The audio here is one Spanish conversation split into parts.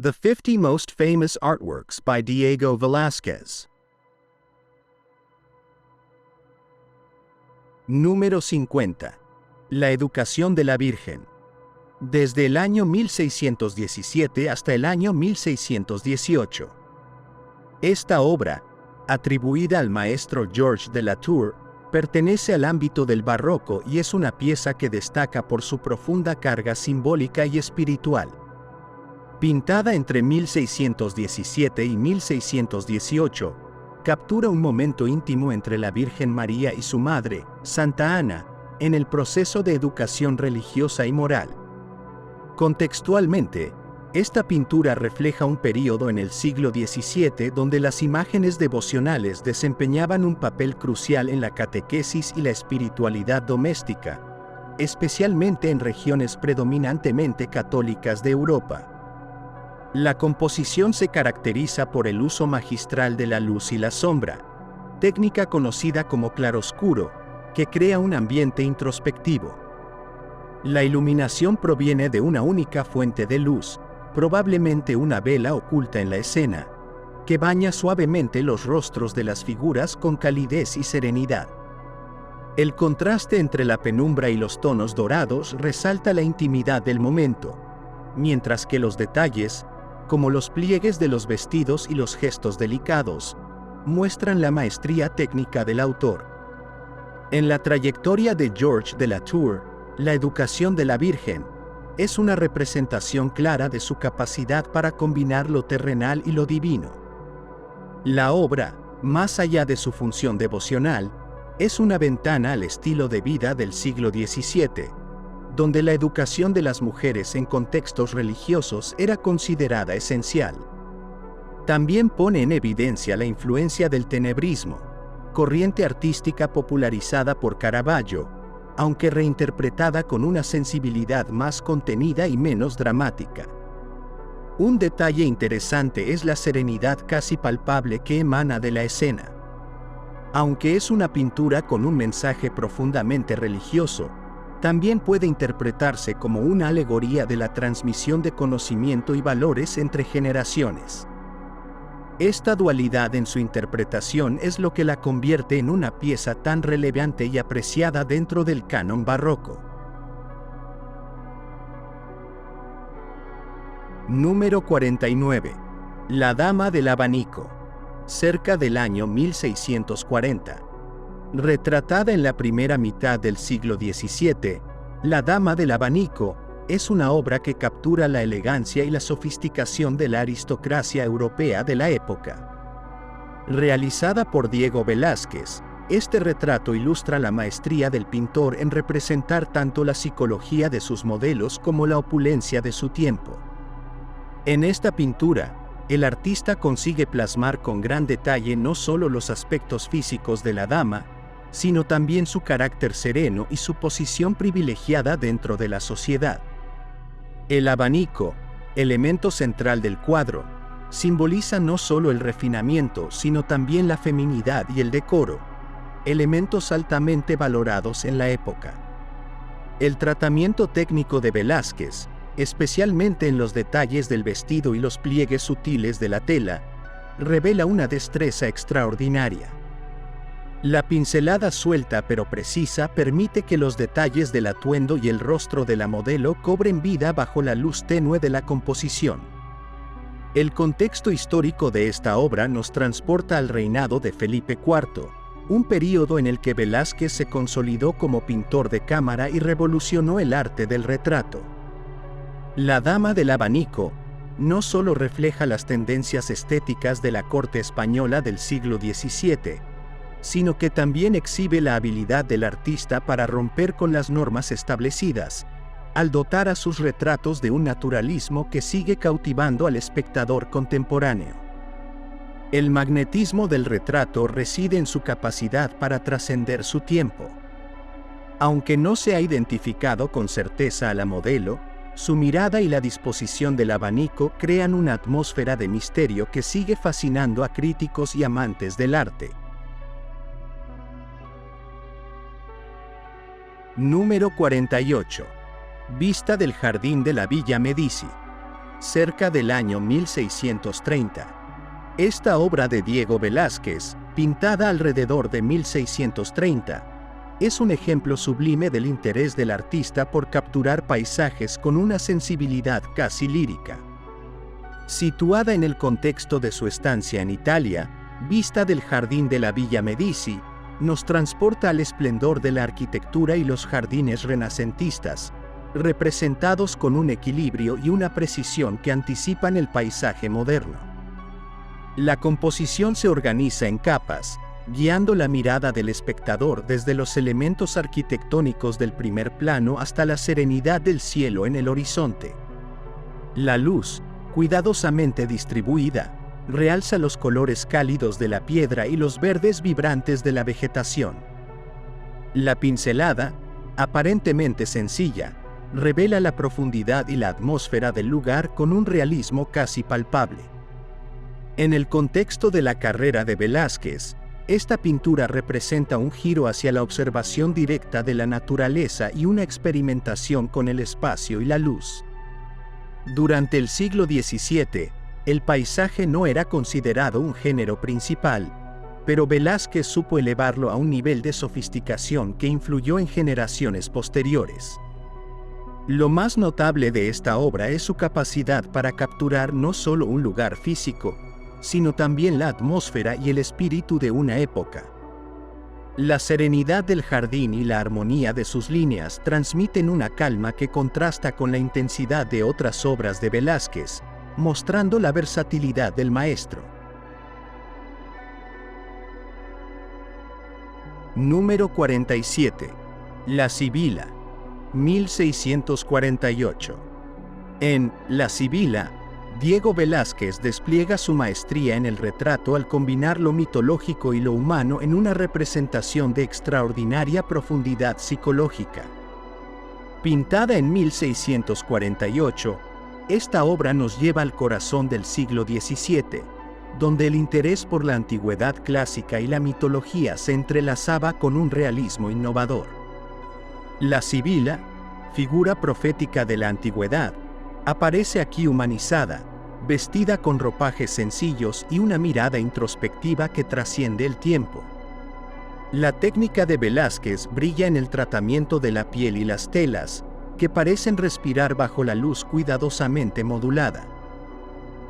The 50 Most Famous Artworks by Diego Velázquez. Número 50. La educación de la Virgen. Desde el año 1617 hasta el año 1618. Esta obra, atribuida al maestro Georges de Latour, pertenece al ámbito del barroco y es una pieza que destaca por su profunda carga simbólica y espiritual. Pintada entre 1617 y 1618, captura un momento íntimo entre la Virgen María y su madre, Santa Ana, en el proceso de educación religiosa y moral. Contextualmente, esta pintura refleja un período en el siglo XVII donde las imágenes devocionales desempeñaban un papel crucial en la catequesis y la espiritualidad doméstica, especialmente en regiones predominantemente católicas de Europa. La composición se caracteriza por el uso magistral de la luz y la sombra, técnica conocida como claroscuro, que crea un ambiente introspectivo. La iluminación proviene de una única fuente de luz, probablemente una vela oculta en la escena, que baña suavemente los rostros de las figuras con calidez y serenidad. El contraste entre la penumbra y los tonos dorados resalta la intimidad del momento, mientras que los detalles, como los pliegues de los vestidos y los gestos delicados, muestran la maestría técnica del autor. En la trayectoria de Georges de Latour, la educación de la Virgen es una representación clara de su capacidad para combinar lo terrenal y lo divino. La obra, más allá de su función devocional, es una ventana al estilo de vida del siglo XVII, donde la educación de las mujeres en contextos religiosos era considerada esencial. También pone en evidencia la influencia del tenebrismo, corriente artística popularizada por Caravaggio, aunque reinterpretada con una sensibilidad más contenida y menos dramática. Un detalle interesante es la serenidad casi palpable que emana de la escena. Aunque es una pintura con un mensaje profundamente religioso, también puede interpretarse como una alegoría de la transmisión de conocimiento y valores entre generaciones. Esta dualidad en su interpretación es lo que la convierte en una pieza tan relevante y apreciada dentro del canon barroco. Número 49. La Dama del Abanico. Cerca del año 1640. Retratada en la primera mitad del siglo XVII, La Dama del Abanico es una obra que captura la elegancia y la sofisticación de la aristocracia europea de la época. Realizada por Diego Velázquez, este retrato ilustra la maestría del pintor en representar tanto la psicología de sus modelos como la opulencia de su tiempo. En esta pintura, el artista consigue plasmar con gran detalle no solo los aspectos físicos de la dama, sino también su carácter sereno y su posición privilegiada dentro de la sociedad. El abanico, elemento central del cuadro, simboliza no solo el refinamiento, sino también la feminidad y el decoro, elementos altamente valorados en la época. El tratamiento técnico de Velázquez, especialmente en los detalles del vestido y los pliegues sutiles de la tela, revela una destreza extraordinaria. La pincelada suelta pero precisa permite que los detalles del atuendo y el rostro de la modelo cobren vida bajo la luz tenue de la composición. El contexto histórico de esta obra nos transporta al reinado de Felipe IV, un período en el que Velázquez se consolidó como pintor de cámara y revolucionó el arte del retrato. La Dama del Abanico no solo refleja las tendencias estéticas de la corte española del siglo XVII, sino que también exhibe la habilidad del artista para romper con las normas establecidas, al dotar a sus retratos de un naturalismo que sigue cautivando al espectador contemporáneo. El magnetismo del retrato reside en su capacidad para trascender su tiempo. Aunque no se ha identificado con certeza a la modelo, su mirada y la disposición del abanico crean una atmósfera de misterio que sigue fascinando a críticos y amantes del arte. Número 48. Vista del jardín de la Villa Medici. cerca del año 1630. Esta obra de Diego Velázquez, pintada alrededor de 1630, es un ejemplo sublime del interés del artista por capturar paisajes con una sensibilidad casi lírica. Situada en el contexto de su estancia en Italia, vista del jardín de la Villa Medici, nos transporta al esplendor de la arquitectura y los jardines renacentistas, representados con un equilibrio y una precisión que anticipan el paisaje moderno. La composición se organiza en capas, guiando la mirada del espectador desde los elementos arquitectónicos del primer plano hasta la serenidad del cielo en el horizonte. La luz, cuidadosamente distribuida, realza los colores cálidos de la piedra y los verdes vibrantes de la vegetación. La pincelada, aparentemente sencilla, revela la profundidad y la atmósfera del lugar con un realismo casi palpable. En el contexto de la carrera de Velázquez, esta pintura representa un giro hacia la observación directa de la naturaleza y una experimentación con el espacio y la luz. Durante el siglo XVII, el paisaje no era considerado un género principal, pero Velázquez supo elevarlo a un nivel de sofisticación que influyó en generaciones posteriores. Lo más notable de esta obra es su capacidad para capturar no solo un lugar físico, sino también la atmósfera y el espíritu de una época. La serenidad del jardín y la armonía de sus líneas transmiten una calma que contrasta con la intensidad de otras obras de Velázquez, mostrando la versatilidad del maestro. Número 47. La Sibila, 1648. En La Sibila, Diego Velázquez despliega su maestría en el retrato al combinar lo mitológico y lo humano en una representación de extraordinaria profundidad psicológica. Pintada en 1648, esta obra nos lleva al corazón del siglo XVII, donde el interés por la antigüedad clásica y la mitología se entrelazaba con un realismo innovador. La Sibila, figura profética de la antigüedad, aparece aquí humanizada, vestida con ropajes sencillos y una mirada introspectiva que trasciende el tiempo. La técnica de Velázquez brilla en el tratamiento de la piel y las telas, que parecen respirar bajo la luz cuidadosamente modulada.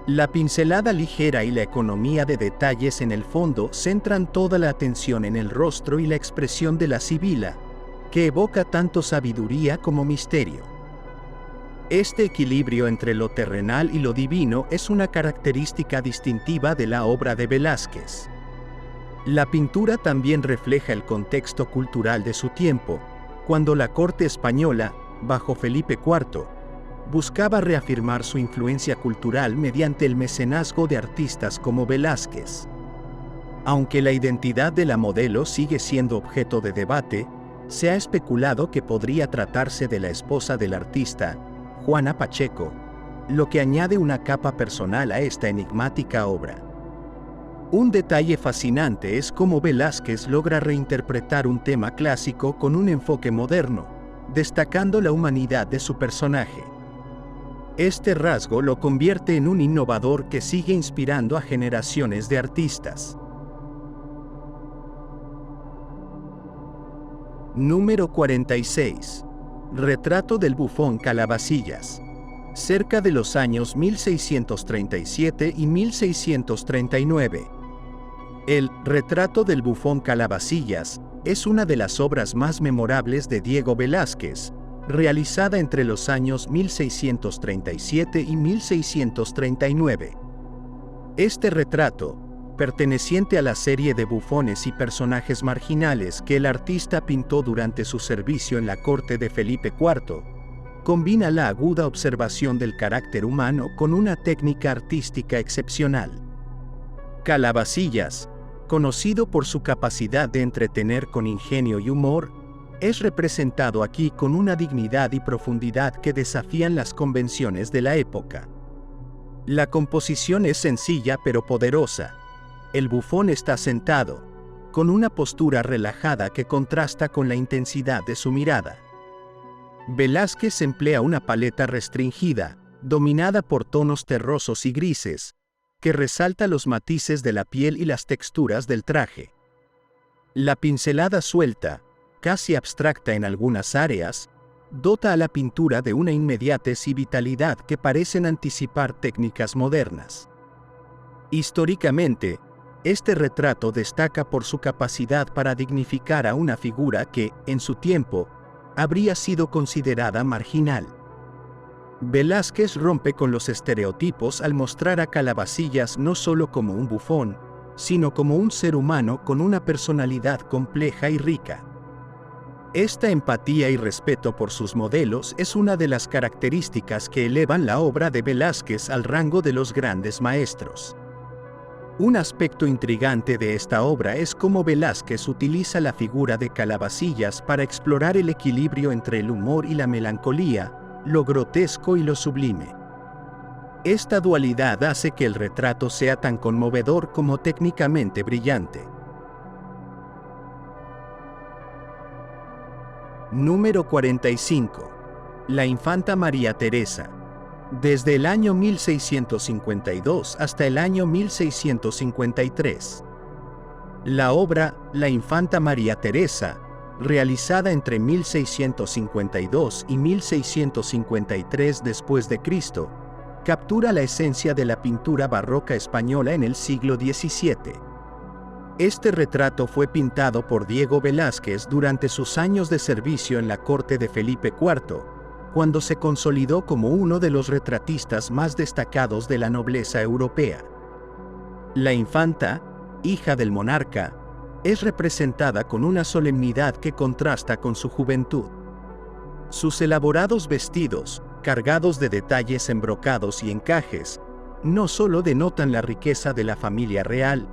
La pincelada ligera y la economía de detalles en el fondo centran toda la atención en el rostro y la expresión de la Sibila, que evoca tanto sabiduría como misterio. Este equilibrio entre lo terrenal y lo divino es una característica distintiva de la obra de Velázquez. La pintura también refleja el contexto cultural de su tiempo, cuando la corte española, bajo Felipe IV, buscaba reafirmar su influencia cultural mediante el mecenazgo de artistas como Velázquez. Aunque la identidad de la modelo sigue siendo objeto de debate, se ha especulado que podría tratarse de la esposa del artista, Juana Pacheco, lo que añade una capa personal a esta enigmática obra. Un detalle fascinante es cómo Velázquez logra reinterpretar un tema clásico con un enfoque moderno, destacando la humanidad de su personaje. Este rasgo lo convierte en un innovador que sigue inspirando a generaciones de artistas. Número 46. Retrato del bufón Calabacillas. Cerca de los años 1637 y 1639. El Retrato del bufón Calabacillas es una de las obras más memorables de Diego Velázquez, realizada entre los años 1637 y 1639. Este retrato, perteneciente a la serie de bufones y personajes marginales que el artista pintó durante su servicio en la corte de Felipe IV, combina la aguda observación del carácter humano con una técnica artística excepcional. Calabacillas, conocido por su capacidad de entretener con ingenio y humor, es representado aquí con una dignidad y profundidad que desafían las convenciones de la época. La composición es sencilla pero poderosa. El bufón está sentado, con una postura relajada que contrasta con la intensidad de su mirada. Velázquez emplea una paleta restringida, dominada por tonos terrosos y grises, que resalta los matices de la piel y las texturas del traje. La pincelada suelta, casi abstracta en algunas áreas, dota a la pintura de una inmediatez y vitalidad que parecen anticipar técnicas modernas. Históricamente, este retrato destaca por su capacidad para dignificar a una figura que, en su tiempo, habría sido considerada marginal. Velázquez rompe con los estereotipos al mostrar a Calabacillas no solo como un bufón, sino como un ser humano con una personalidad compleja y rica. Esta empatía y respeto por sus modelos es una de las características que elevan la obra de Velázquez al rango de los grandes maestros. Un aspecto intrigante de esta obra es cómo Velázquez utiliza la figura de Calabacillas para explorar el equilibrio entre el humor y la melancolía, lo grotesco y lo sublime. Esta dualidad hace que el retrato sea tan conmovedor como técnicamente brillante. Número 45. La infanta María Teresa. Desde el año 1652 hasta el año 1653. La obra La infanta María Teresa, realizada entre 1652 y 1653 después de Cristo, captura la esencia de la pintura barroca española en el siglo XVII. Este retrato fue pintado por Diego Velázquez durante sus años de servicio en la corte de Felipe IV, cuando se consolidó como uno de los retratistas más destacados de la nobleza europea. La infanta, hija del monarca, es representada con una solemnidad que contrasta con su juventud. Sus elaborados vestidos, cargados de detalles embrocados y encajes, no solo denotan la riqueza de la familia real,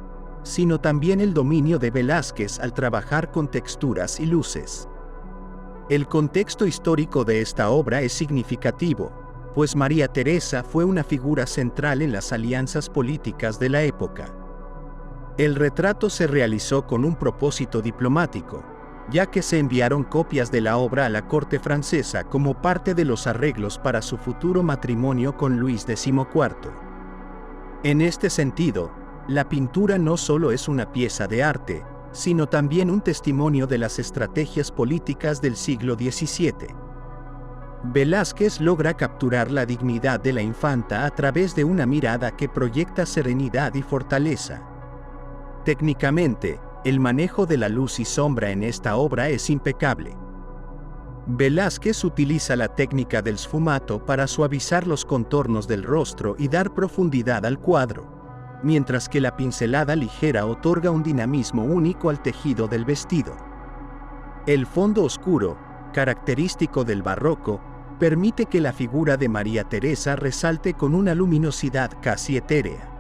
sino también el dominio de Velázquez al trabajar con texturas y luces. El contexto histórico de esta obra es significativo, pues María Teresa fue una figura central en las alianzas políticas de la época. El retrato se realizó con un propósito diplomático, ya que se enviaron copias de la obra a la corte francesa como parte de los arreglos para su futuro matrimonio con Luis XIV. En este sentido, la pintura no solo es una pieza de arte, sino también un testimonio de las estrategias políticas del siglo XVII. Velázquez logra capturar la dignidad de la infanta a través de una mirada que proyecta serenidad y fortaleza. Técnicamente, el manejo de la luz y sombra en esta obra es impecable. Velázquez utiliza la técnica del sfumato para suavizar los contornos del rostro y dar profundidad al cuadro, mientras que la pincelada ligera otorga un dinamismo único al tejido del vestido. El fondo oscuro, característico del barroco, permite que la figura de María Teresa resalte con una luminosidad casi etérea.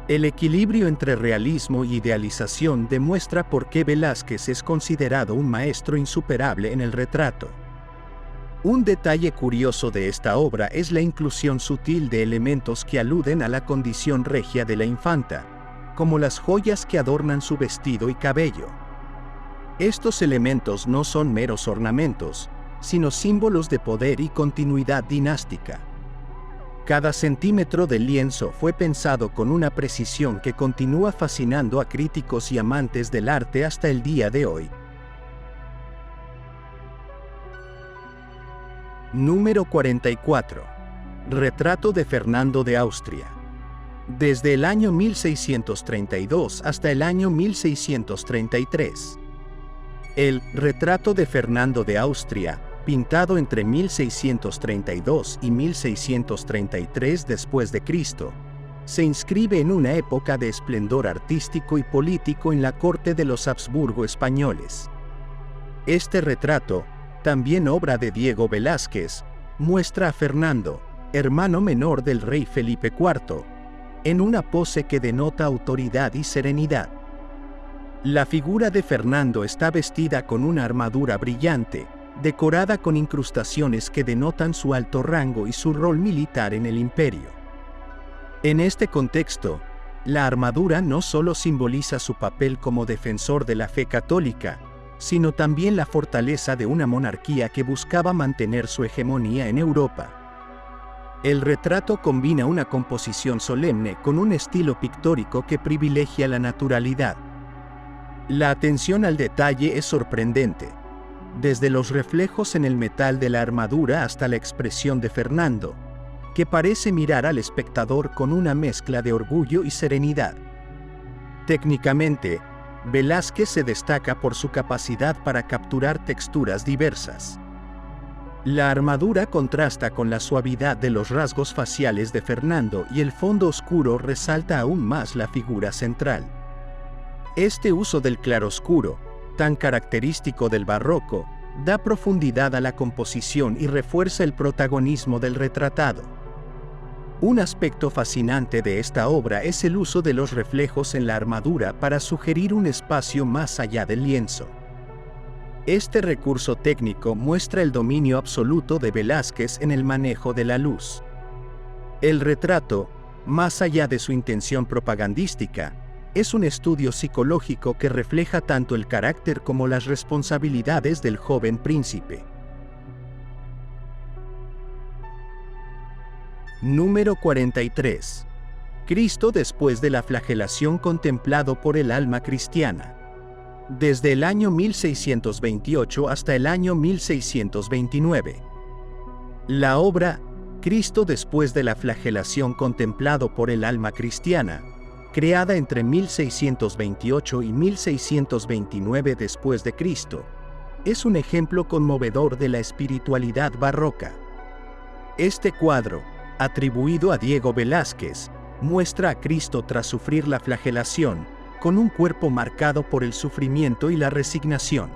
El equilibrio entre realismo y idealización demuestra por qué Velázquez es considerado un maestro insuperable en el retrato. Un detalle curioso de esta obra es la inclusión sutil de elementos que aluden a la condición regia de la infanta, como las joyas que adornan su vestido y cabello. Estos elementos no son meros ornamentos, sino símbolos de poder y continuidad dinástica. Cada centímetro del lienzo fue pensado con una precisión que continúa fascinando a críticos y amantes del arte hasta el día de hoy. Número 44. Retrato de Fernando de Austria. Desde el año 1632 hasta el año 1633. El retrato de Fernando de Austria, pintado entre 1632 y 1633 después de Cristo, se inscribe en una época de esplendor artístico y político en la corte de los Habsburgo españoles. Este retrato, también obra de Diego Velázquez, muestra a Fernando, hermano menor del rey Felipe IV, en una pose que denota autoridad y serenidad. La figura de Fernando está vestida con una armadura brillante, decorada con incrustaciones que denotan su alto rango y su rol militar en el imperio. En este contexto, la armadura no solo simboliza su papel como defensor de la fe católica, sino también la fortaleza de una monarquía que buscaba mantener su hegemonía en Europa. El retrato combina una composición solemne con un estilo pictórico que privilegia la naturalidad. La atención al detalle es sorprendente, desde los reflejos en el metal de la armadura hasta la expresión de Fernando, que parece mirar al espectador con una mezcla de orgullo y serenidad. Técnicamente, Velázquez se destaca por su capacidad para capturar texturas diversas. La armadura contrasta con la suavidad de los rasgos faciales de Fernando y el fondo oscuro resalta aún más la figura central. Este uso del claroscuro, tan característico del barroco, da profundidad a la composición y refuerza el protagonismo del retratado. Un aspecto fascinante de esta obra es el uso de los reflejos en la armadura para sugerir un espacio más allá del lienzo. Este recurso técnico muestra el dominio absoluto de Velázquez en el manejo de la luz. El retrato, más allá de su intención propagandística, es un estudio psicológico que refleja tanto el carácter como las responsabilidades del joven príncipe. Número 43. Cristo después de la flagelación contemplado por el alma cristiana. Desde el año 1628 hasta el año 1629. La obra Cristo después de la flagelación contemplado por el alma cristiana, creada entre 1628 y 1629 después de Cristo, es un ejemplo conmovedor de la espiritualidad barroca. Este cuadro, atribuido a Diego Velázquez, muestra a Cristo tras sufrir la flagelación, con un cuerpo marcado por el sufrimiento y la resignación.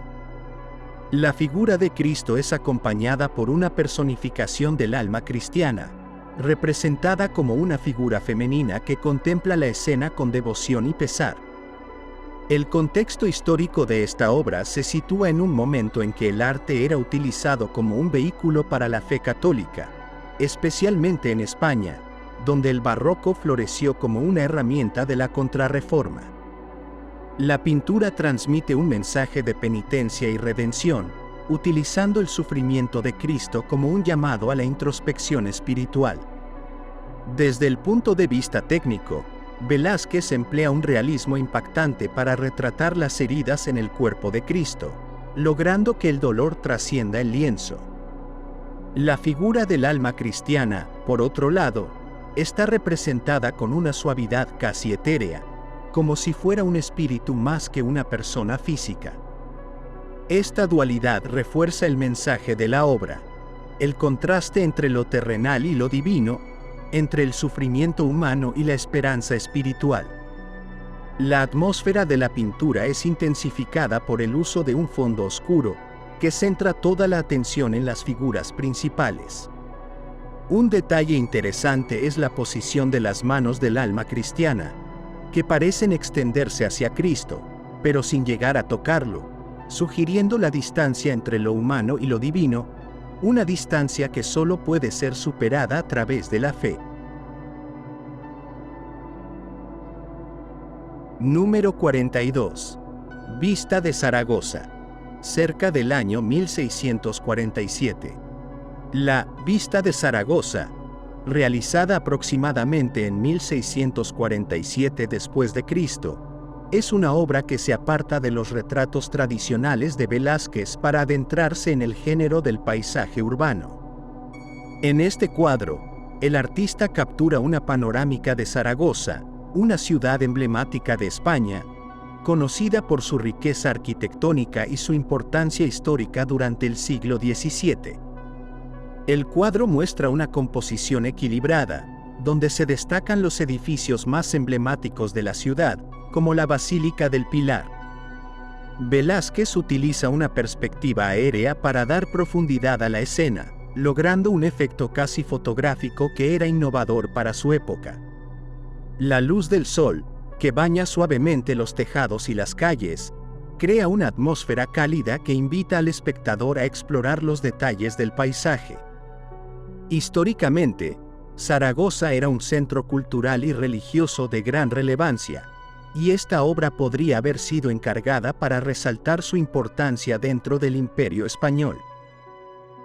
La figura de Cristo es acompañada por una personificación del alma cristiana, representada como una figura femenina que contempla la escena con devoción y pesar. El contexto histórico de esta obra se sitúa en un momento en que el arte era utilizado como un vehículo para la fe católica, especialmente en España, donde el barroco floreció como una herramienta de la Contrarreforma. La pintura transmite un mensaje de penitencia y redención, utilizando el sufrimiento de Cristo como un llamado a la introspección espiritual. Desde el punto de vista técnico, Velázquez emplea un realismo impactante para retratar las heridas en el cuerpo de Cristo, logrando que el dolor trascienda el lienzo. La figura del alma cristiana, por otro lado, está representada con una suavidad casi etérea, como si fuera un espíritu más que una persona física. Esta dualidad refuerza el mensaje de la obra, el contraste entre lo terrenal y lo divino, entre el sufrimiento humano y la esperanza espiritual. La atmósfera de la pintura es intensificada por el uso de un fondo oscuro, que centra toda la atención en las figuras principales. Un detalle interesante es la posición de las manos del alma cristiana, que parecen extenderse hacia Cristo, pero sin llegar a tocarlo, sugiriendo la distancia entre lo humano y lo divino, una distancia que solo puede ser superada a través de la fe. Número 42. Vista de Zaragoza, cerca del año 1647. La Vista de Zaragoza, realizada aproximadamente en 1647 después de Cristo, es una obra que se aparta de los retratos tradicionales de Velázquez para adentrarse en el género del paisaje urbano. En este cuadro, el artista captura una panorámica de Zaragoza, una ciudad emblemática de España, conocida por su riqueza arquitectónica y su importancia histórica durante el siglo XVII. El cuadro muestra una composición equilibrada, donde se destacan los edificios más emblemáticos de la ciudad, como la Basílica del Pilar. Velázquez utiliza una perspectiva aérea para dar profundidad a la escena, logrando un efecto casi fotográfico que era innovador para su época. La luz del sol, que baña suavemente los tejados y las calles, crea una atmósfera cálida que invita al espectador a explorar los detalles del paisaje. Históricamente, Zaragoza era un centro cultural y religioso de gran relevancia, y esta obra podría haber sido encargada para resaltar su importancia dentro del Imperio español.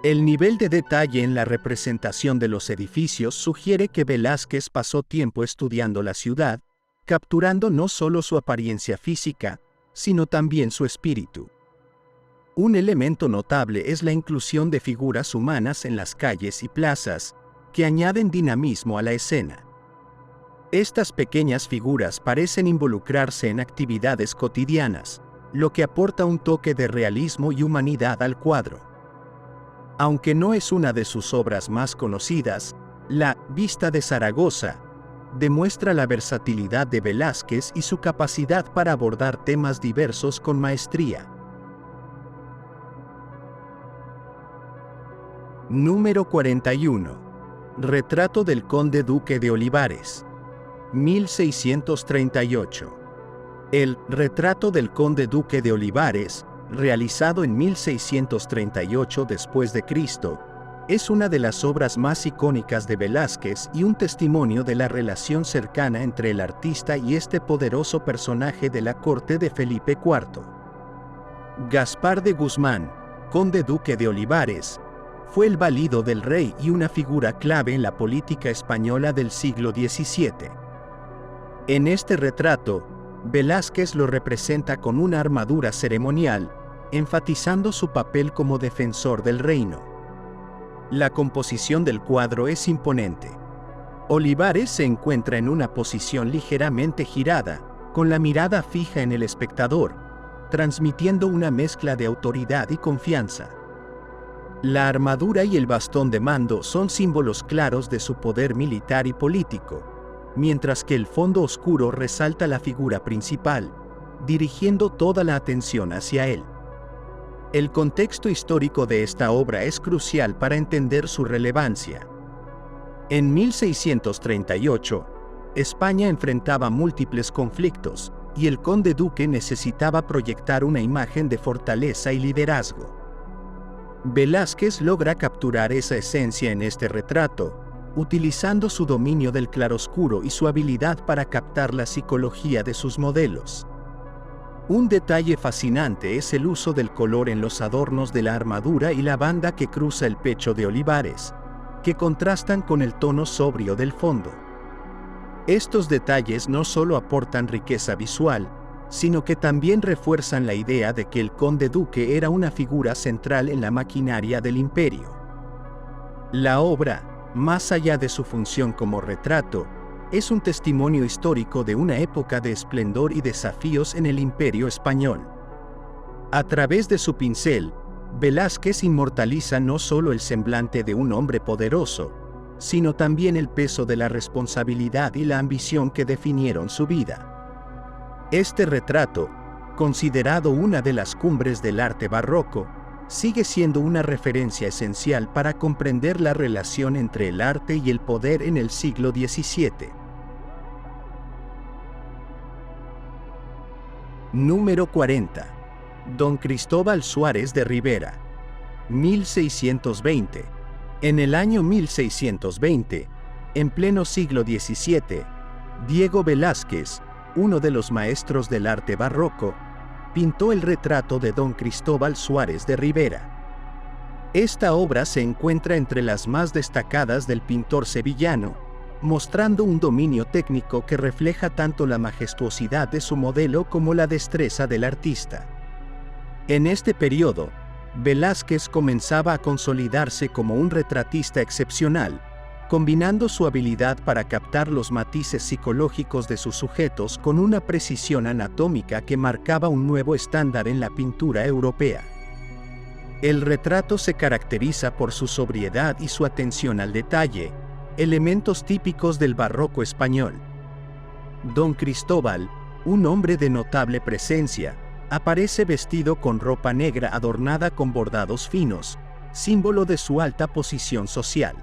El nivel de detalle en la representación de los edificios sugiere que Velázquez pasó tiempo estudiando la ciudad, capturando no solo su apariencia física, sino también su espíritu. Un elemento notable es la inclusión de figuras humanas en las calles y plazas, que añaden dinamismo a la escena. Estas pequeñas figuras parecen involucrarse en actividades cotidianas, lo que aporta un toque de realismo y humanidad al cuadro. Aunque no es una de sus obras más conocidas, la Vista de Zaragoza demuestra la versatilidad de Velázquez y su capacidad para abordar temas diversos con maestría. Número 41. Retrato del Conde Duque de Olivares, 1638. El Retrato del Conde Duque de Olivares, realizado en 1638 después de Cristo, es una de las obras más icónicas de Velázquez y un testimonio de la relación cercana entre el artista y este poderoso personaje de la corte de Felipe IV. Gaspar de Guzmán, Conde Duque de Olivares, fue el valido del rey y una figura clave en la política española del siglo XVII. En este retrato, Velázquez lo representa con una armadura ceremonial, enfatizando su papel como defensor del reino. La composición del cuadro es imponente. Olivares se encuentra en una posición ligeramente girada, con la mirada fija en el espectador, transmitiendo una mezcla de autoridad y confianza. La armadura y el bastón de mando son símbolos claros de su poder militar y político, mientras que el fondo oscuro resalta la figura principal, dirigiendo toda la atención hacia él. El contexto histórico de esta obra es crucial para entender su relevancia. En 1638, España enfrentaba múltiples conflictos, y el conde duque necesitaba proyectar una imagen de fortaleza y liderazgo. Velázquez logra capturar esa esencia en este retrato, utilizando su dominio del claroscuro y su habilidad para captar la psicología de sus modelos. Un detalle fascinante es el uso del color en los adornos de la armadura y la banda que cruza el pecho de Olivares, que contrastan con el tono sobrio del fondo. Estos detalles no solo aportan riqueza visual, sino que también refuerzan la idea de que el conde duque era una figura central en la maquinaria del imperio. La obra, más allá de su función como retrato, es un testimonio histórico de una época de esplendor y desafíos en el Imperio español. A través de su pincel, Velázquez inmortaliza no solo el semblante de un hombre poderoso, sino también el peso de la responsabilidad y la ambición que definieron su vida. Este retrato, considerado una de las cumbres del arte barroco, sigue siendo una referencia esencial para comprender la relación entre el arte y el poder en el siglo XVII. Número 40. Don Cristóbal Suárez de Rivera, 1620. En el año 1620, en pleno siglo XVII, Diego Velázquez, uno de los maestros del arte barroco, pintó el retrato de Don Cristóbal Suárez de Rivera. Esta obra se encuentra entre las más destacadas del pintor sevillano, mostrando un dominio técnico que refleja tanto la majestuosidad de su modelo como la destreza del artista. En este periodo, Velázquez comenzaba a consolidarse como un retratista excepcional, combinando su habilidad para captar los matices psicológicos de sus sujetos con una precisión anatómica que marcaba un nuevo estándar en la pintura europea. El retrato se caracteriza por su sobriedad y su atención al detalle, elementos típicos del barroco español. Don Cristóbal, un hombre de notable presencia, aparece vestido con ropa negra adornada con bordados finos, símbolo de su alta posición social.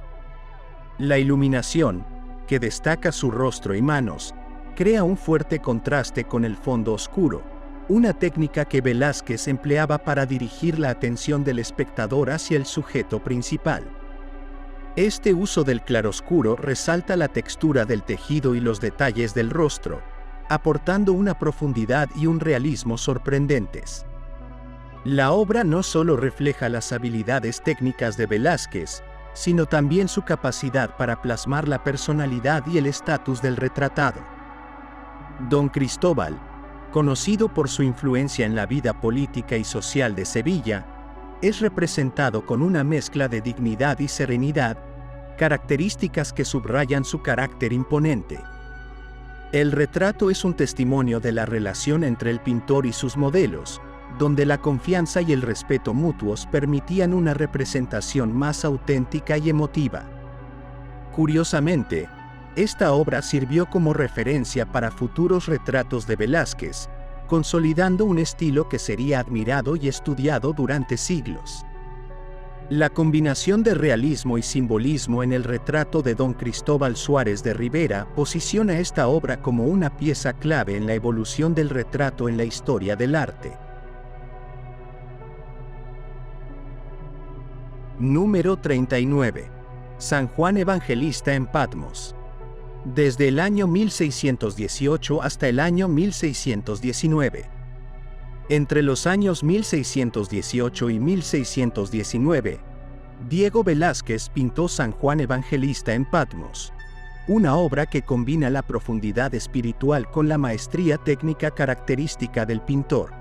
La iluminación, que destaca su rostro y manos, crea un fuerte contraste con el fondo oscuro, una técnica que Velázquez empleaba para dirigir la atención del espectador hacia el sujeto principal. Este uso del claroscuro resalta la textura del tejido y los detalles del rostro, aportando una profundidad y un realismo sorprendentes. La obra no solo refleja las habilidades técnicas de Velázquez, sino también su capacidad para plasmar la personalidad y el estatus del retratado. Don Cristóbal, conocido por su influencia en la vida política y social de Sevilla, es representado con una mezcla de dignidad y serenidad, características que subrayan su carácter imponente. El retrato es un testimonio de la relación entre el pintor y sus modelos, donde la confianza y el respeto mutuos permitían una representación más auténtica y emotiva. Curiosamente, esta obra sirvió como referencia para futuros retratos de Velázquez, consolidando un estilo que sería admirado y estudiado durante siglos. La combinación de realismo y simbolismo en el retrato de Don Cristóbal Suárez de Rivera posiciona esta obra como una pieza clave en la evolución del retrato en la historia del arte. Número 39. San Juan Evangelista en Patmos. Desde el año 1618 hasta el año 1619. Entre los años 1618 y 1619, Diego Velázquez pintó San Juan Evangelista en Patmos, una obra que combina la profundidad espiritual con la maestría técnica característica del pintor.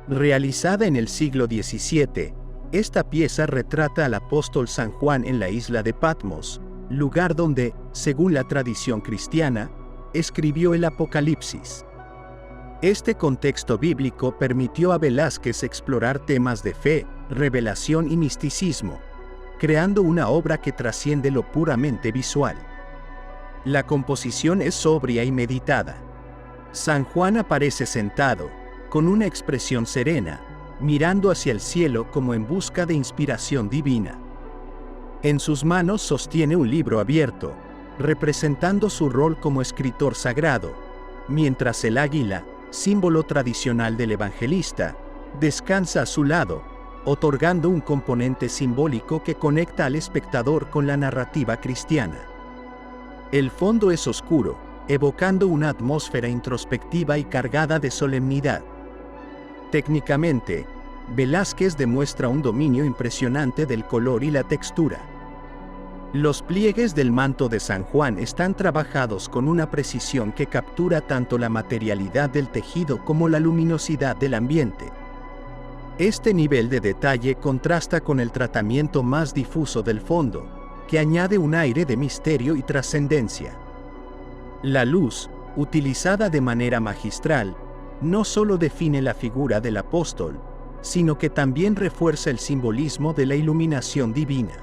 Realizada en el siglo XVII, esta pieza retrata al apóstol San Juan en la isla de Patmos, lugar donde, según la tradición cristiana, escribió el Apocalipsis. Este contexto bíblico permitió a Velázquez explorar temas de fe, revelación y misticismo, creando una obra que trasciende lo puramente visual. La composición es sobria y meditada. San Juan aparece sentado, con una expresión serena, mirando hacia el cielo como en busca de inspiración divina. En sus manos sostiene un libro abierto, representando su rol como escritor sagrado, mientras el águila, símbolo tradicional del evangelista, descansa a su lado, otorgando un componente simbólico que conecta al espectador con la narrativa cristiana. El fondo es oscuro, evocando una atmósfera introspectiva y cargada de solemnidad. Técnicamente, Velázquez demuestra un dominio impresionante del color y la textura. Los pliegues del manto de San Juan están trabajados con una precisión que captura tanto la materialidad del tejido como la luminosidad del ambiente. Este nivel de detalle contrasta con el tratamiento más difuso del fondo, que añade un aire de misterio y trascendencia. La luz, utilizada de manera magistral, no solo define la figura del apóstol, sino que también refuerza el simbolismo de la iluminación divina.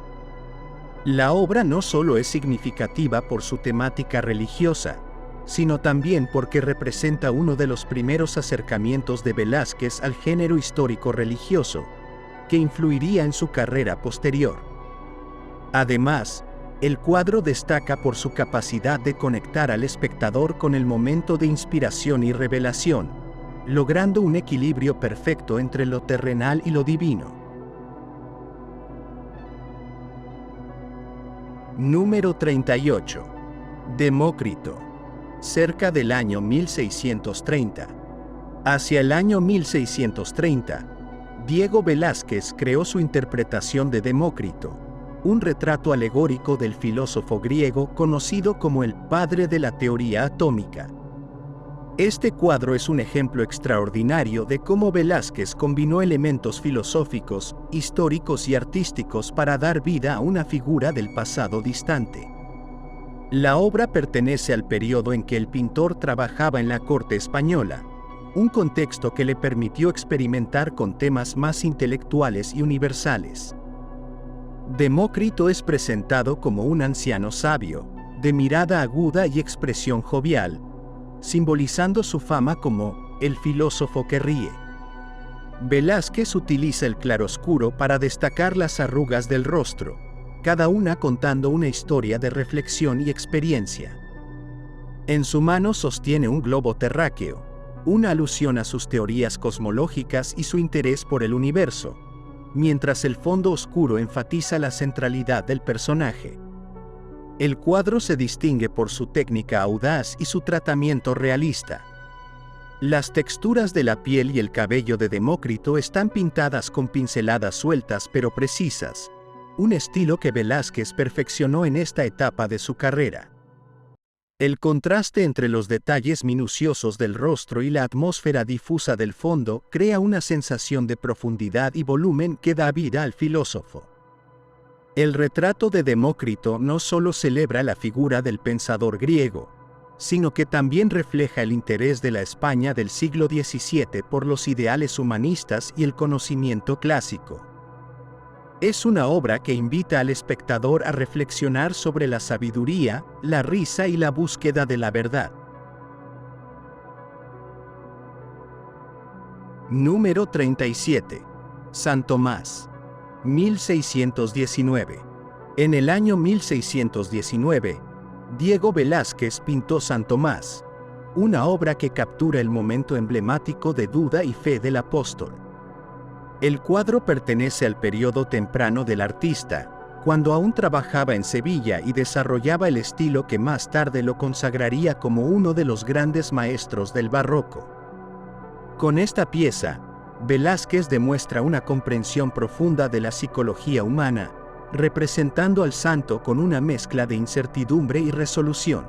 La obra no solo es significativa por su temática religiosa, sino también porque representa uno de los primeros acercamientos de Velázquez al género histórico religioso, que influiría en su carrera posterior. Además, el cuadro destaca por su capacidad de conectar al espectador con el momento de inspiración y revelación, logrando un equilibrio perfecto entre lo terrenal y lo divino. Número 38. Demócrito. Cerca del año 1630. Hacia el año 1630, Diego Velázquez creó su interpretación de Demócrito, un retrato alegórico del filósofo griego conocido como el padre de la teoría atómica. Este cuadro es un ejemplo extraordinario de cómo Velázquez combinó elementos filosóficos, históricos y artísticos para dar vida a una figura del pasado distante. La obra pertenece al periodo en que el pintor trabajaba en la corte española, un contexto que le permitió experimentar con temas más intelectuales y universales. Demócrito es presentado como un anciano sabio, de mirada aguda y expresión jovial, simbolizando su fama como el filósofo que ríe. Velázquez utiliza el claroscuro para destacar las arrugas del rostro, cada una contando una historia de reflexión y experiencia. En su mano sostiene un globo terráqueo, una alusión a sus teorías cosmológicas y su interés por el universo, mientras el fondo oscuro enfatiza la centralidad del personaje. El cuadro se distingue por su técnica audaz y su tratamiento realista. Las texturas de la piel y el cabello de Demócrito están pintadas con pinceladas sueltas pero precisas, un estilo que Velázquez perfeccionó en esta etapa de su carrera. El contraste entre los detalles minuciosos del rostro y la atmósfera difusa del fondo crea una sensación de profundidad y volumen que da vida al filósofo. El retrato de Demócrito no solo celebra la figura del pensador griego, sino que también refleja el interés de la España del siglo XVII por los ideales humanistas y el conocimiento clásico. Es una obra que invita al espectador a reflexionar sobre la sabiduría, la risa y la búsqueda de la verdad. Número 37. San Tomás. 1619. En el año 1619, Diego Velázquez pintó San Tomás, una obra que captura el momento emblemático de duda y fe del apóstol. El cuadro pertenece al periodo temprano del artista, cuando aún trabajaba en Sevilla y desarrollaba el estilo que más tarde lo consagraría como uno de los grandes maestros del barroco. Con esta pieza, Velázquez demuestra una comprensión profunda de la psicología humana, representando al santo con una mezcla de incertidumbre y resolución.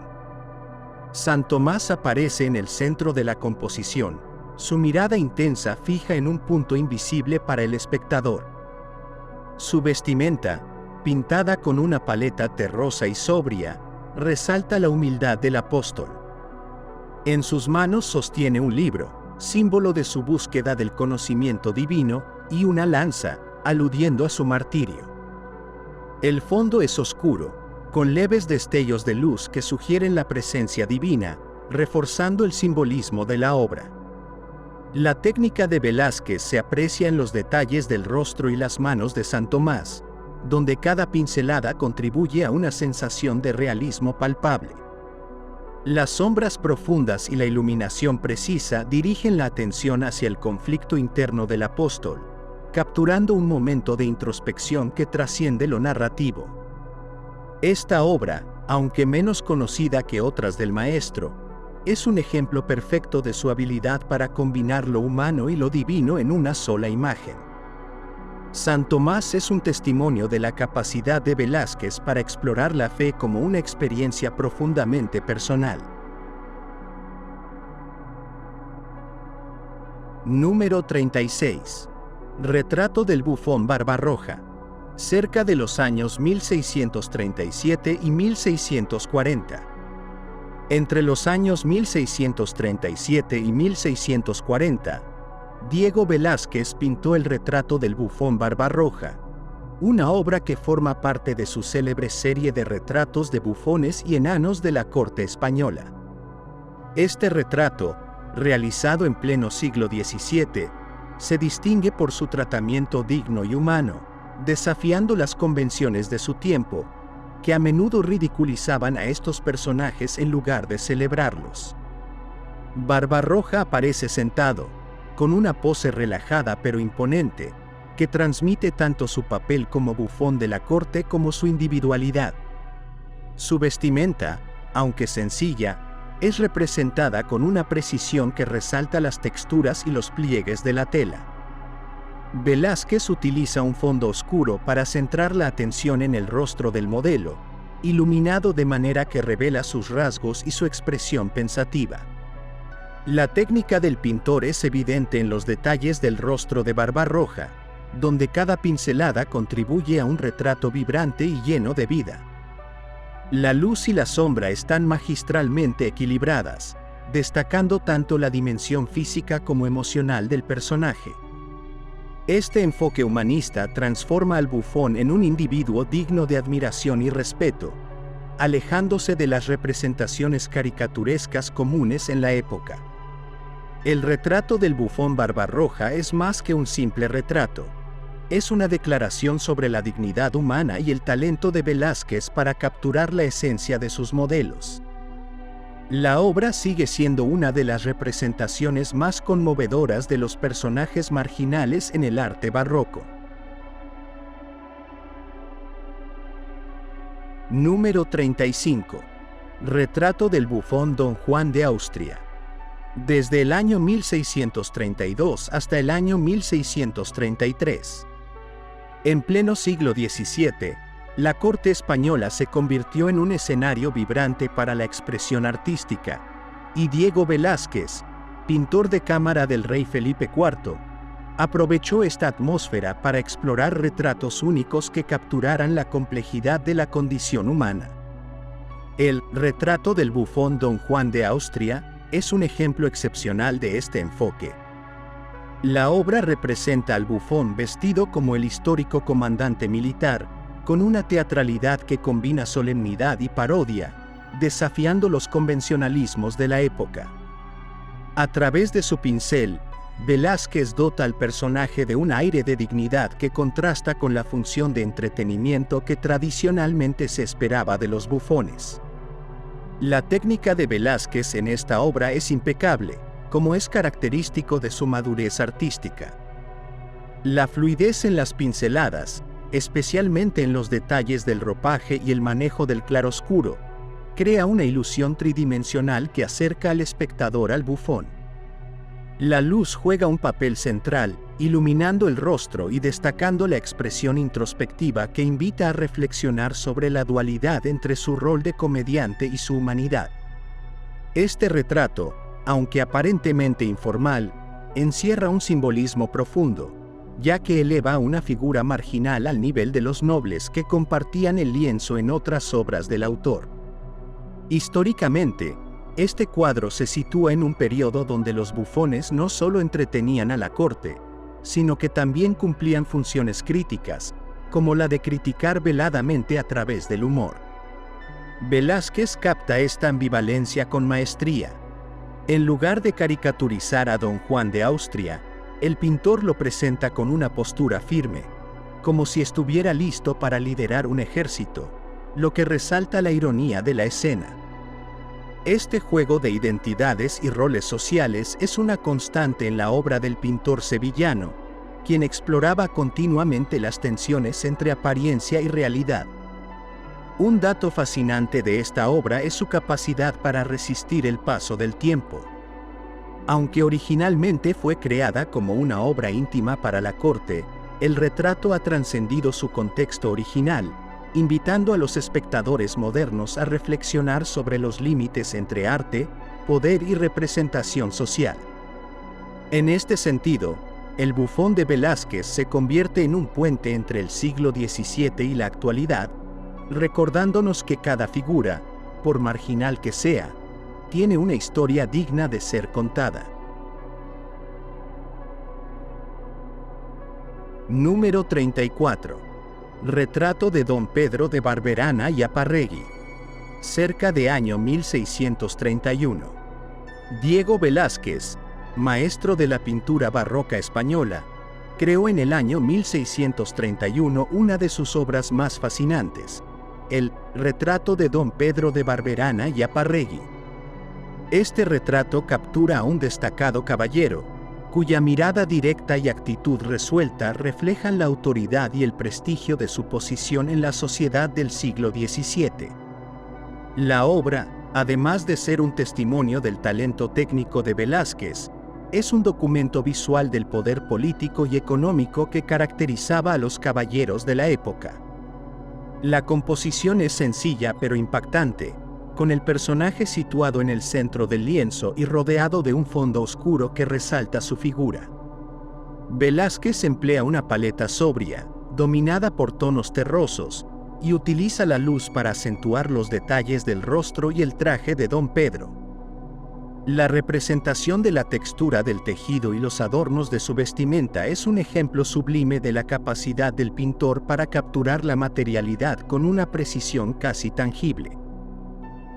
San Tomás aparece en el centro de la composición, su mirada intensa fija en un punto invisible para el espectador. Su vestimenta, pintada con una paleta terrosa y sobria, resalta la humildad del apóstol. En sus manos sostiene un libro, símbolo de su búsqueda del conocimiento divino, y una lanza, aludiendo a su martirio. El fondo es oscuro, con leves destellos de luz que sugieren la presencia divina, reforzando el simbolismo de la obra. La técnica de Velázquez se aprecia en los detalles del rostro y las manos de San Tomás, donde cada pincelada contribuye a una sensación de realismo palpable. Las sombras profundas y la iluminación precisa dirigen la atención hacia el conflicto interno del apóstol, capturando un momento de introspección que trasciende lo narrativo. Esta obra, aunque menos conocida que otras del maestro, es un ejemplo perfecto de su habilidad para combinar lo humano y lo divino en una sola imagen. San Tomás es un testimonio de la capacidad de Velázquez para explorar la fe como una experiencia profundamente personal. Número 36. Retrato del bufón Barbarroja. Cerca de los años 1637 y 1640. Entre los años 1637 y 1640, Diego Velázquez pintó el retrato del bufón Barbarroja, una obra que forma parte de su célebre serie de retratos de bufones y enanos de la corte española. Este retrato, realizado en pleno siglo XVII, se distingue por su tratamiento digno y humano, desafiando las convenciones de su tiempo, que a menudo ridiculizaban a estos personajes en lugar de celebrarlos. Barbarroja aparece sentado, con una pose relajada pero imponente, que transmite tanto su papel como bufón de la corte como su individualidad. Su vestimenta, aunque sencilla, es representada con una precisión que resalta las texturas y los pliegues de la tela. Velázquez utiliza un fondo oscuro para centrar la atención en el rostro del modelo, iluminado de manera que revela sus rasgos y su expresión pensativa. La técnica del pintor es evidente en los detalles del rostro de Barbarroja, donde cada pincelada contribuye a un retrato vibrante y lleno de vida. La luz y la sombra están magistralmente equilibradas, destacando tanto la dimensión física como emocional del personaje. Este enfoque humanista transforma al bufón en un individuo digno de admiración y respeto, alejándose de las representaciones caricaturescas comunes en la época. El retrato del bufón Barbarroja es más que un simple retrato. Es una declaración sobre la dignidad humana y el talento de Velázquez para capturar la esencia de sus modelos. La obra sigue siendo una de las representaciones más conmovedoras de los personajes marginales en el arte barroco. Número 35. Retrato del bufón Don Juan de Austria. desde el año 1632 hasta el año 1633. En pleno siglo XVII, la corte española se convirtió en un escenario vibrante para la expresión artística, y Diego Velázquez, pintor de cámara del rey Felipe IV, aprovechó esta atmósfera para explorar retratos únicos que capturaran la complejidad de la condición humana. El retrato del bufón Don Juan de Austria es un ejemplo excepcional de este enfoque. La obra representa al bufón vestido como el histórico comandante militar, con una teatralidad que combina solemnidad y parodia, desafiando los convencionalismos de la época. A través de su pincel, Velázquez dota al personaje de un aire de dignidad que contrasta con la función de entretenimiento que tradicionalmente se esperaba de los bufones. La técnica de Velázquez en esta obra es impecable, como es característico de su madurez artística. La fluidez en las pinceladas, especialmente en los detalles del ropaje y el manejo del claroscuro, crea una ilusión tridimensional que acerca al espectador al bufón. La luz juega un papel central, iluminando el rostro y destacando la expresión introspectiva que invita a reflexionar sobre la dualidad entre su rol de comediante y su humanidad. Este retrato, aunque aparentemente informal, encierra un simbolismo profundo, ya que eleva a una figura marginal al nivel de los nobles que compartían el lienzo en otras obras del autor. Históricamente, este cuadro se sitúa en un periodo donde los bufones no solo entretenían a la corte, sino que también cumplían funciones críticas, como la de criticar veladamente a través del humor. Velázquez capta esta ambivalencia con maestría. En lugar de caricaturizar a Don Juan de Austria, el pintor lo presenta con una postura firme, como si estuviera listo para liderar un ejército, lo que resalta la ironía de la escena. Este juego de identidades y roles sociales es una constante en la obra del pintor sevillano, quien exploraba continuamente las tensiones entre apariencia y realidad. Un dato fascinante de esta obra es su capacidad para resistir el paso del tiempo. Aunque originalmente fue creada como una obra íntima para la corte, el retrato ha trascendido su contexto original, invitando a los espectadores modernos a reflexionar sobre los límites entre arte, poder y representación social. En este sentido, el bufón de Velázquez se convierte en un puente entre el siglo XVII y la actualidad, recordándonos que cada figura, por marginal que sea, tiene una historia digna de ser contada. Número 34. Retrato de Don Pedro de Barberana y Aparregui. Cerca de año 1631. Diego Velázquez, maestro de la pintura barroca española, creó en el año 1631 una de sus obras más fascinantes, el Retrato de Don Pedro de Barberana y Aparregui. Este retrato captura a un destacado caballero, cuya mirada directa y actitud resuelta reflejan la autoridad y el prestigio de su posición en la sociedad del siglo XVII. La obra, además de ser un testimonio del talento técnico de Velázquez, es un documento visual del poder político y económico que caracterizaba a los caballeros de la época. La composición es sencilla pero impactante, con el personaje situado en el centro del lienzo y rodeado de un fondo oscuro que resalta su figura. Velázquez emplea una paleta sobria, dominada por tonos terrosos, y utiliza la luz para acentuar los detalles del rostro y el traje de Don Pedro. La representación de la textura del tejido y los adornos de su vestimenta es un ejemplo sublime de la capacidad del pintor para capturar la materialidad con una precisión casi tangible.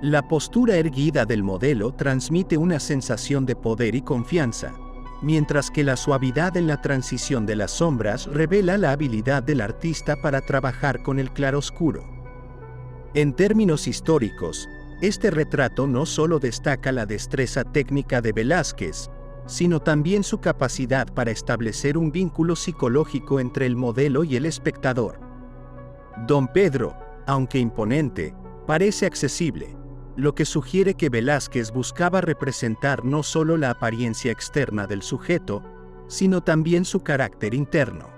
La postura erguida del modelo transmite una sensación de poder y confianza, mientras que la suavidad en la transición de las sombras revela la habilidad del artista para trabajar con el claroscuro. En términos históricos, este retrato no solo destaca la destreza técnica de Velázquez, sino también su capacidad para establecer un vínculo psicológico entre el modelo y el espectador. Don Pedro, aunque imponente, parece accesible, lo que sugiere que Velázquez buscaba representar no solo la apariencia externa del sujeto, sino también su carácter interno.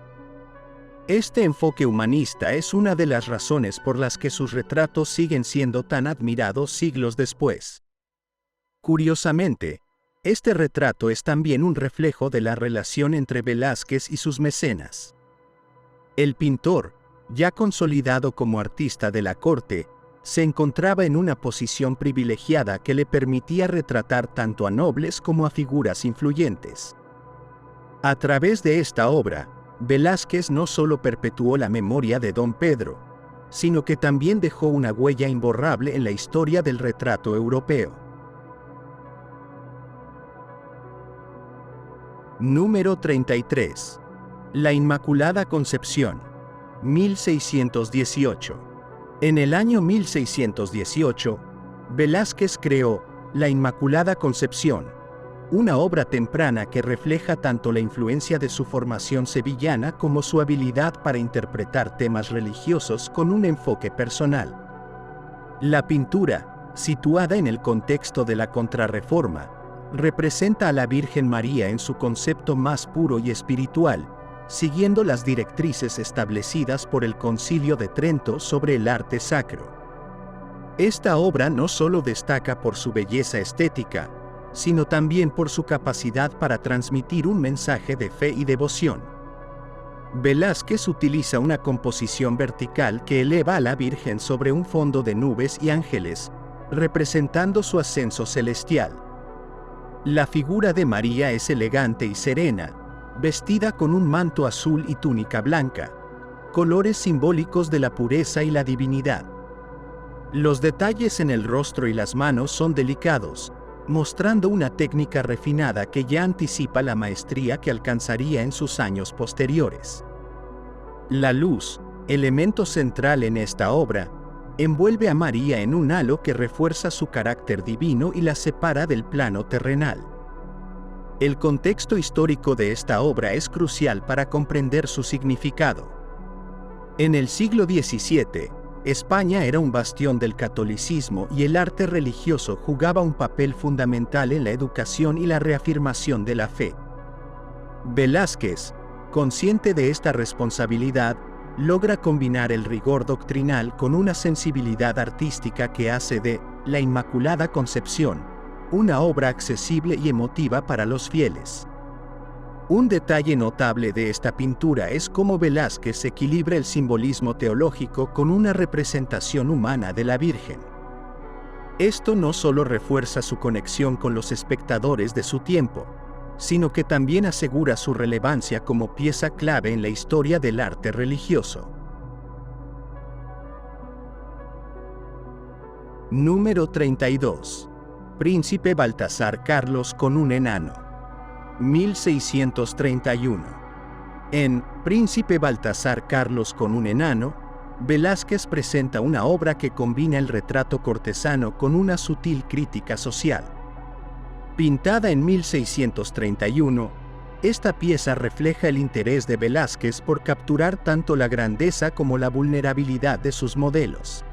Este enfoque humanista es una de las razones por las que sus retratos siguen siendo tan admirados siglos después. Curiosamente, este retrato es también un reflejo de la relación entre Velázquez y sus mecenas. El pintor, ya consolidado como artista de la corte, se encontraba en una posición privilegiada que le permitía retratar tanto a nobles como a figuras influyentes. A través de esta obra, Velázquez no solo perpetuó la memoria de Don Pedro, sino que también dejó una huella imborrable en la historia del retrato europeo. Número 33. La Inmaculada Concepción, 1618. En el año 1618, Velázquez creó La Inmaculada Concepción, una obra temprana que refleja tanto la influencia de su formación sevillana como su habilidad para interpretar temas religiosos con un enfoque personal. La pintura, situada en el contexto de la Contrarreforma, representa a la Virgen María en su concepto más puro y espiritual, siguiendo las directrices establecidas por el Concilio de Trento sobre el arte sacro. Esta obra no solo destaca por su belleza estética, sino también por su capacidad para transmitir un mensaje de fe y devoción. Velázquez utiliza una composición vertical que eleva a la Virgen sobre un fondo de nubes y ángeles, representando su ascenso celestial. La figura de María es elegante y serena, vestida con un manto azul y túnica blanca, colores simbólicos de la pureza y la divinidad. Los detalles en el rostro y las manos son delicados, mostrando una técnica refinada que ya anticipa la maestría que alcanzaría en sus años posteriores. La luz, elemento central en esta obra, envuelve a María en un halo que refuerza su carácter divino y la separa del plano terrenal. El contexto histórico de esta obra es crucial para comprender su significado. En el siglo XVII, España era un bastión del catolicismo y el arte religioso jugaba un papel fundamental en la educación y la reafirmación de la fe. Velázquez, consciente de esta responsabilidad, logra combinar el rigor doctrinal con una sensibilidad artística que hace de La Inmaculada Concepción una obra accesible y emotiva para los fieles. Un detalle notable de esta pintura es cómo Velázquez equilibra el simbolismo teológico con una representación humana de la Virgen. Esto no solo refuerza su conexión con los espectadores de su tiempo, sino que también asegura su relevancia como pieza clave en la historia del arte religioso. Número 32. Príncipe Baltasar Carlos con un enano. 1631. En Príncipe Baltasar Carlos con un enano, Velázquez presenta una obra que combina el retrato cortesano con una sutil crítica social. Pintada en 1631, esta pieza refleja el interés de Velázquez por capturar tanto la grandeza como la vulnerabilidad de sus modelos.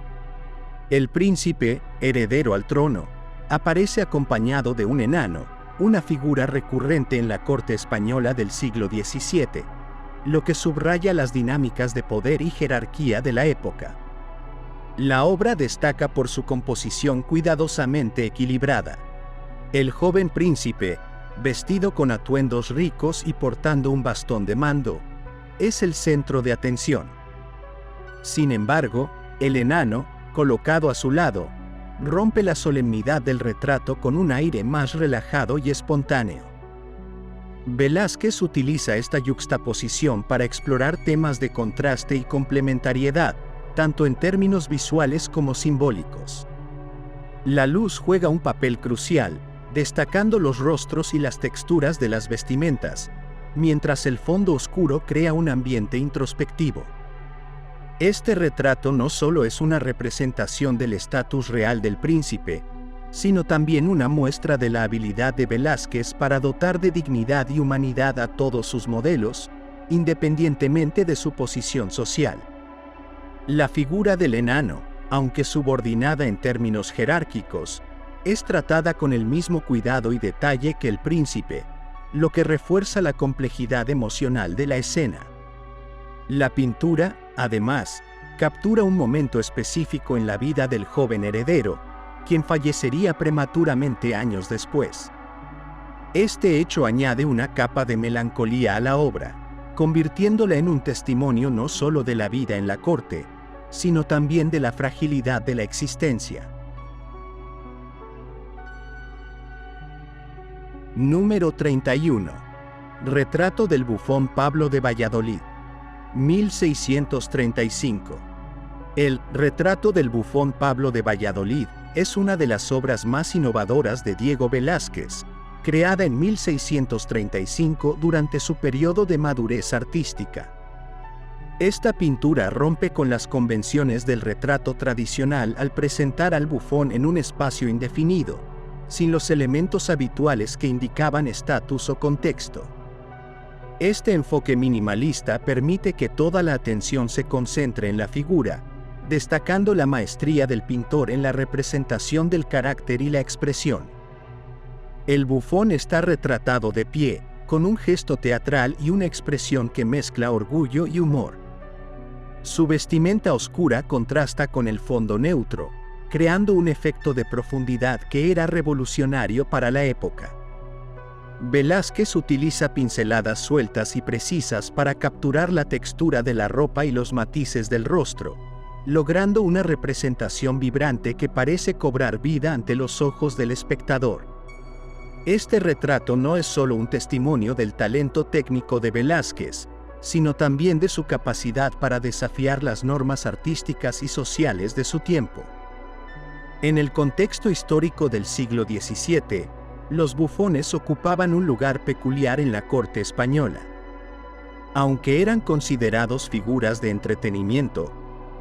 El príncipe, heredero al trono, aparece acompañado de un enano, una figura recurrente en la corte española del siglo XVII, lo que subraya las dinámicas de poder y jerarquía de la época. La obra destaca por su composición cuidadosamente equilibrada. El joven príncipe, vestido con atuendos ricos y portando un bastón de mando, es el centro de atención. Sin embargo, el enano, colocado a su lado, rompe la solemnidad del retrato con un aire más relajado y espontáneo. Velázquez utiliza esta yuxtaposición para explorar temas de contraste y complementariedad, tanto en términos visuales como simbólicos. La luz juega un papel crucial, destacando los rostros y las texturas de las vestimentas, mientras el fondo oscuro crea un ambiente introspectivo. Este retrato no solo es una representación del estatus real del príncipe, sino también una muestra de la habilidad de Velázquez para dotar de dignidad y humanidad a todos sus modelos, independientemente de su posición social. La figura del enano, aunque subordinada en términos jerárquicos, es tratada con el mismo cuidado y detalle que el príncipe, lo que refuerza la complejidad emocional de la escena. La pintura, además, captura un momento específico en la vida del joven heredero, quien fallecería prematuramente años después. Este hecho añade una capa de melancolía a la obra, convirtiéndola en un testimonio no solo de la vida en la corte, sino también de la fragilidad de la existencia. Número 31. Retrato del bufón Pablo de Valladolid. 1635. El Retrato del bufón Pablo de Valladolid es una de las obras más innovadoras de Diego Velázquez, creada en 1635 durante su periodo de madurez artística. Esta pintura rompe con las convenciones del retrato tradicional al presentar al bufón en un espacio indefinido, sin los elementos habituales que indicaban estatus o contexto. Este enfoque minimalista permite que toda la atención se concentre en la figura, destacando la maestría del pintor en la representación del carácter y la expresión. El bufón está retratado de pie, con un gesto teatral y una expresión que mezcla orgullo y humor. Su vestimenta oscura contrasta con el fondo neutro, creando un efecto de profundidad que era revolucionario para la época. Velázquez utiliza pinceladas sueltas y precisas para capturar la textura de la ropa y los matices del rostro, logrando una representación vibrante que parece cobrar vida ante los ojos del espectador. Este retrato no es solo un testimonio del talento técnico de Velázquez, sino también de su capacidad para desafiar las normas artísticas y sociales de su tiempo. En el contexto histórico del siglo XVII, los bufones ocupaban un lugar peculiar en la corte española. Aunque eran considerados figuras de entretenimiento,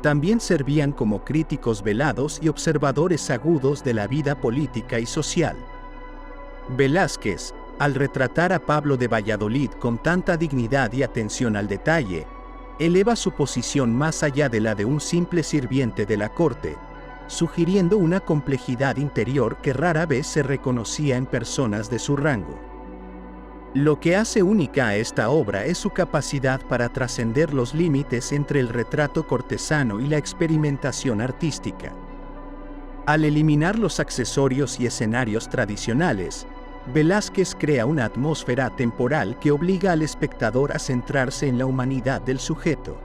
también servían como críticos velados y observadores agudos de la vida política y social. Velázquez, al retratar a Pablo de Valladolid con tanta dignidad y atención al detalle, eleva su posición más allá de la de un simple sirviente de la corte, sugiriendo una complejidad interior que rara vez se reconocía en personas de su rango. Lo que hace única a esta obra es su capacidad para trascender los límites entre el retrato cortesano y la experimentación artística. Al eliminar los accesorios y escenarios tradicionales, Velázquez crea una atmósfera temporal que obliga al espectador a centrarse en la humanidad del sujeto.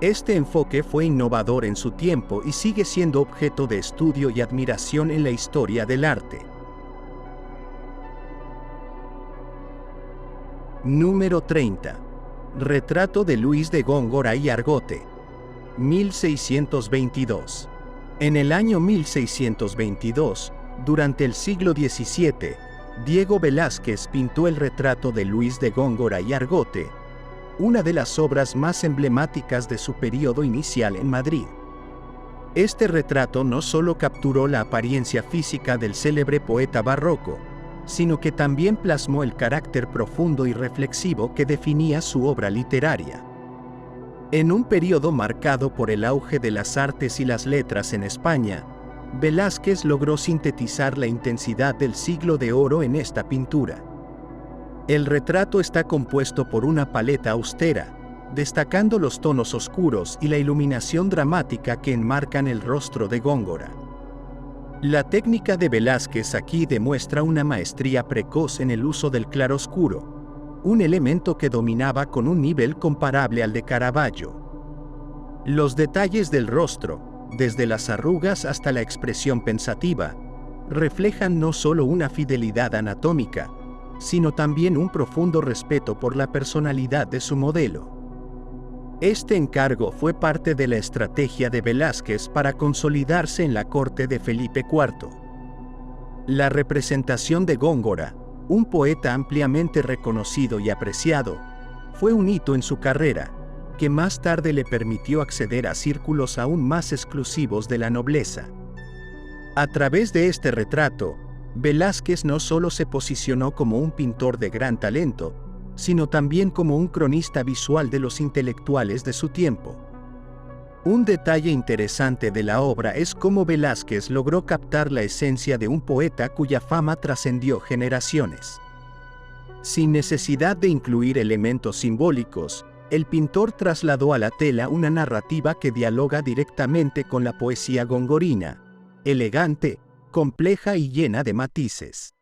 Este enfoque fue innovador en su tiempo y sigue siendo objeto de estudio y admiración en la historia del arte. Número 30. Retrato de Luis de Góngora y Argote. 1622. En el año 1622, durante el siglo XVII, Diego Velázquez pintó el retrato de Luis de Góngora y Argote, una de las obras más emblemáticas de su periodo inicial en Madrid. Este retrato no solo capturó la apariencia física del célebre poeta barroco, sino que también plasmó el carácter profundo y reflexivo que definía su obra literaria. En un periodo marcado por el auge de las artes y las letras en España, Velázquez logró sintetizar la intensidad del siglo de oro en esta pintura. El retrato está compuesto por una paleta austera, destacando los tonos oscuros y la iluminación dramática que enmarcan el rostro de Góngora. La técnica de Velázquez aquí demuestra una maestría precoz en el uso del claroscuro, un elemento que dominaba con un nivel comparable al de Caravaggio. Los detalles del rostro, desde las arrugas hasta la expresión pensativa, reflejan no solo una fidelidad anatómica, sino también un profundo respeto por la personalidad de su modelo. Este encargo fue parte de la estrategia de Velázquez para consolidarse en la corte de Felipe IV. La representación de Góngora, un poeta ampliamente reconocido y apreciado, fue un hito en su carrera, que más tarde le permitió acceder a círculos aún más exclusivos de la nobleza. A través de este retrato, Velázquez no solo se posicionó como un pintor de gran talento, sino también como un cronista visual de los intelectuales de su tiempo. Un detalle interesante de la obra es cómo Velázquez logró captar la esencia de un poeta cuya fama trascendió generaciones. Sin necesidad de incluir elementos simbólicos, el pintor trasladó a la tela una narrativa que dialoga directamente con la poesía gongorina, elegante, compleja y llena de matices.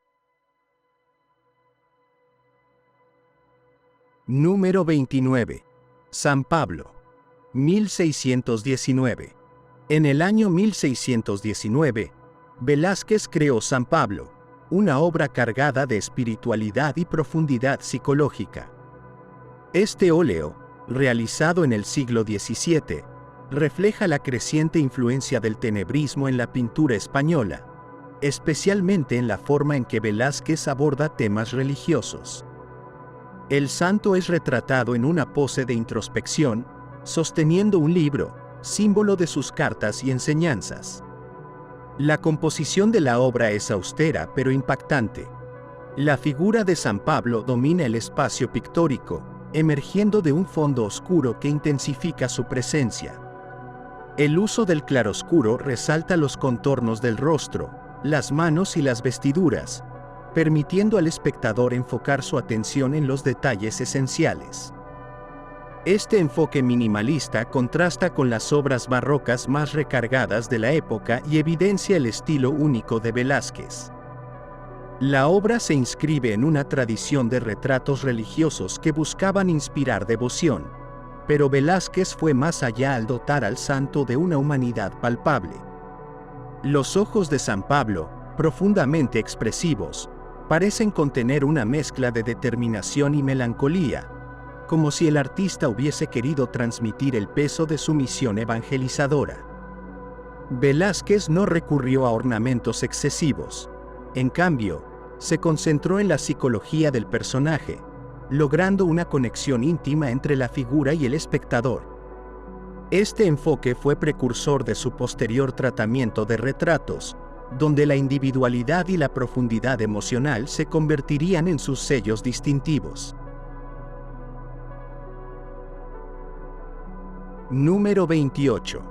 Número 29. San Pablo. 1619. En el año 1619, Velázquez creó San Pablo, una obra cargada de espiritualidad y profundidad psicológica. Este óleo, realizado en el siglo XVII, refleja la creciente influencia del tenebrismo en la pintura española, especialmente en la forma en que Velázquez aborda temas religiosos. El santo es retratado en una pose de introspección, sosteniendo un libro, símbolo de sus cartas y enseñanzas. La composición de la obra es austera pero impactante. La figura de San Pablo domina el espacio pictórico, emergiendo de un fondo oscuro que intensifica su presencia. El uso del claroscuro resalta los contornos del rostro, las manos y las vestiduras, permitiendo al espectador enfocar su atención en los detalles esenciales. Este enfoque minimalista contrasta con las obras barrocas más recargadas de la época y evidencia el estilo único de Velázquez. La obra se inscribe en una tradición de retratos religiosos que buscaban inspirar devoción, pero Velázquez fue más allá al dotar al santo de una humanidad palpable. Los ojos de San Pablo, profundamente expresivos, parecen contener una mezcla de determinación y melancolía, como si el artista hubiese querido transmitir el peso de su misión evangelizadora. Velázquez no recurrió a ornamentos excesivos. En cambio, se concentró en la psicología del personaje, logrando una conexión íntima entre la figura y el espectador. Este enfoque fue precursor de su posterior tratamiento de retratos, donde la individualidad y la profundidad emocional se convertirían en sus sellos distintivos. Número 28.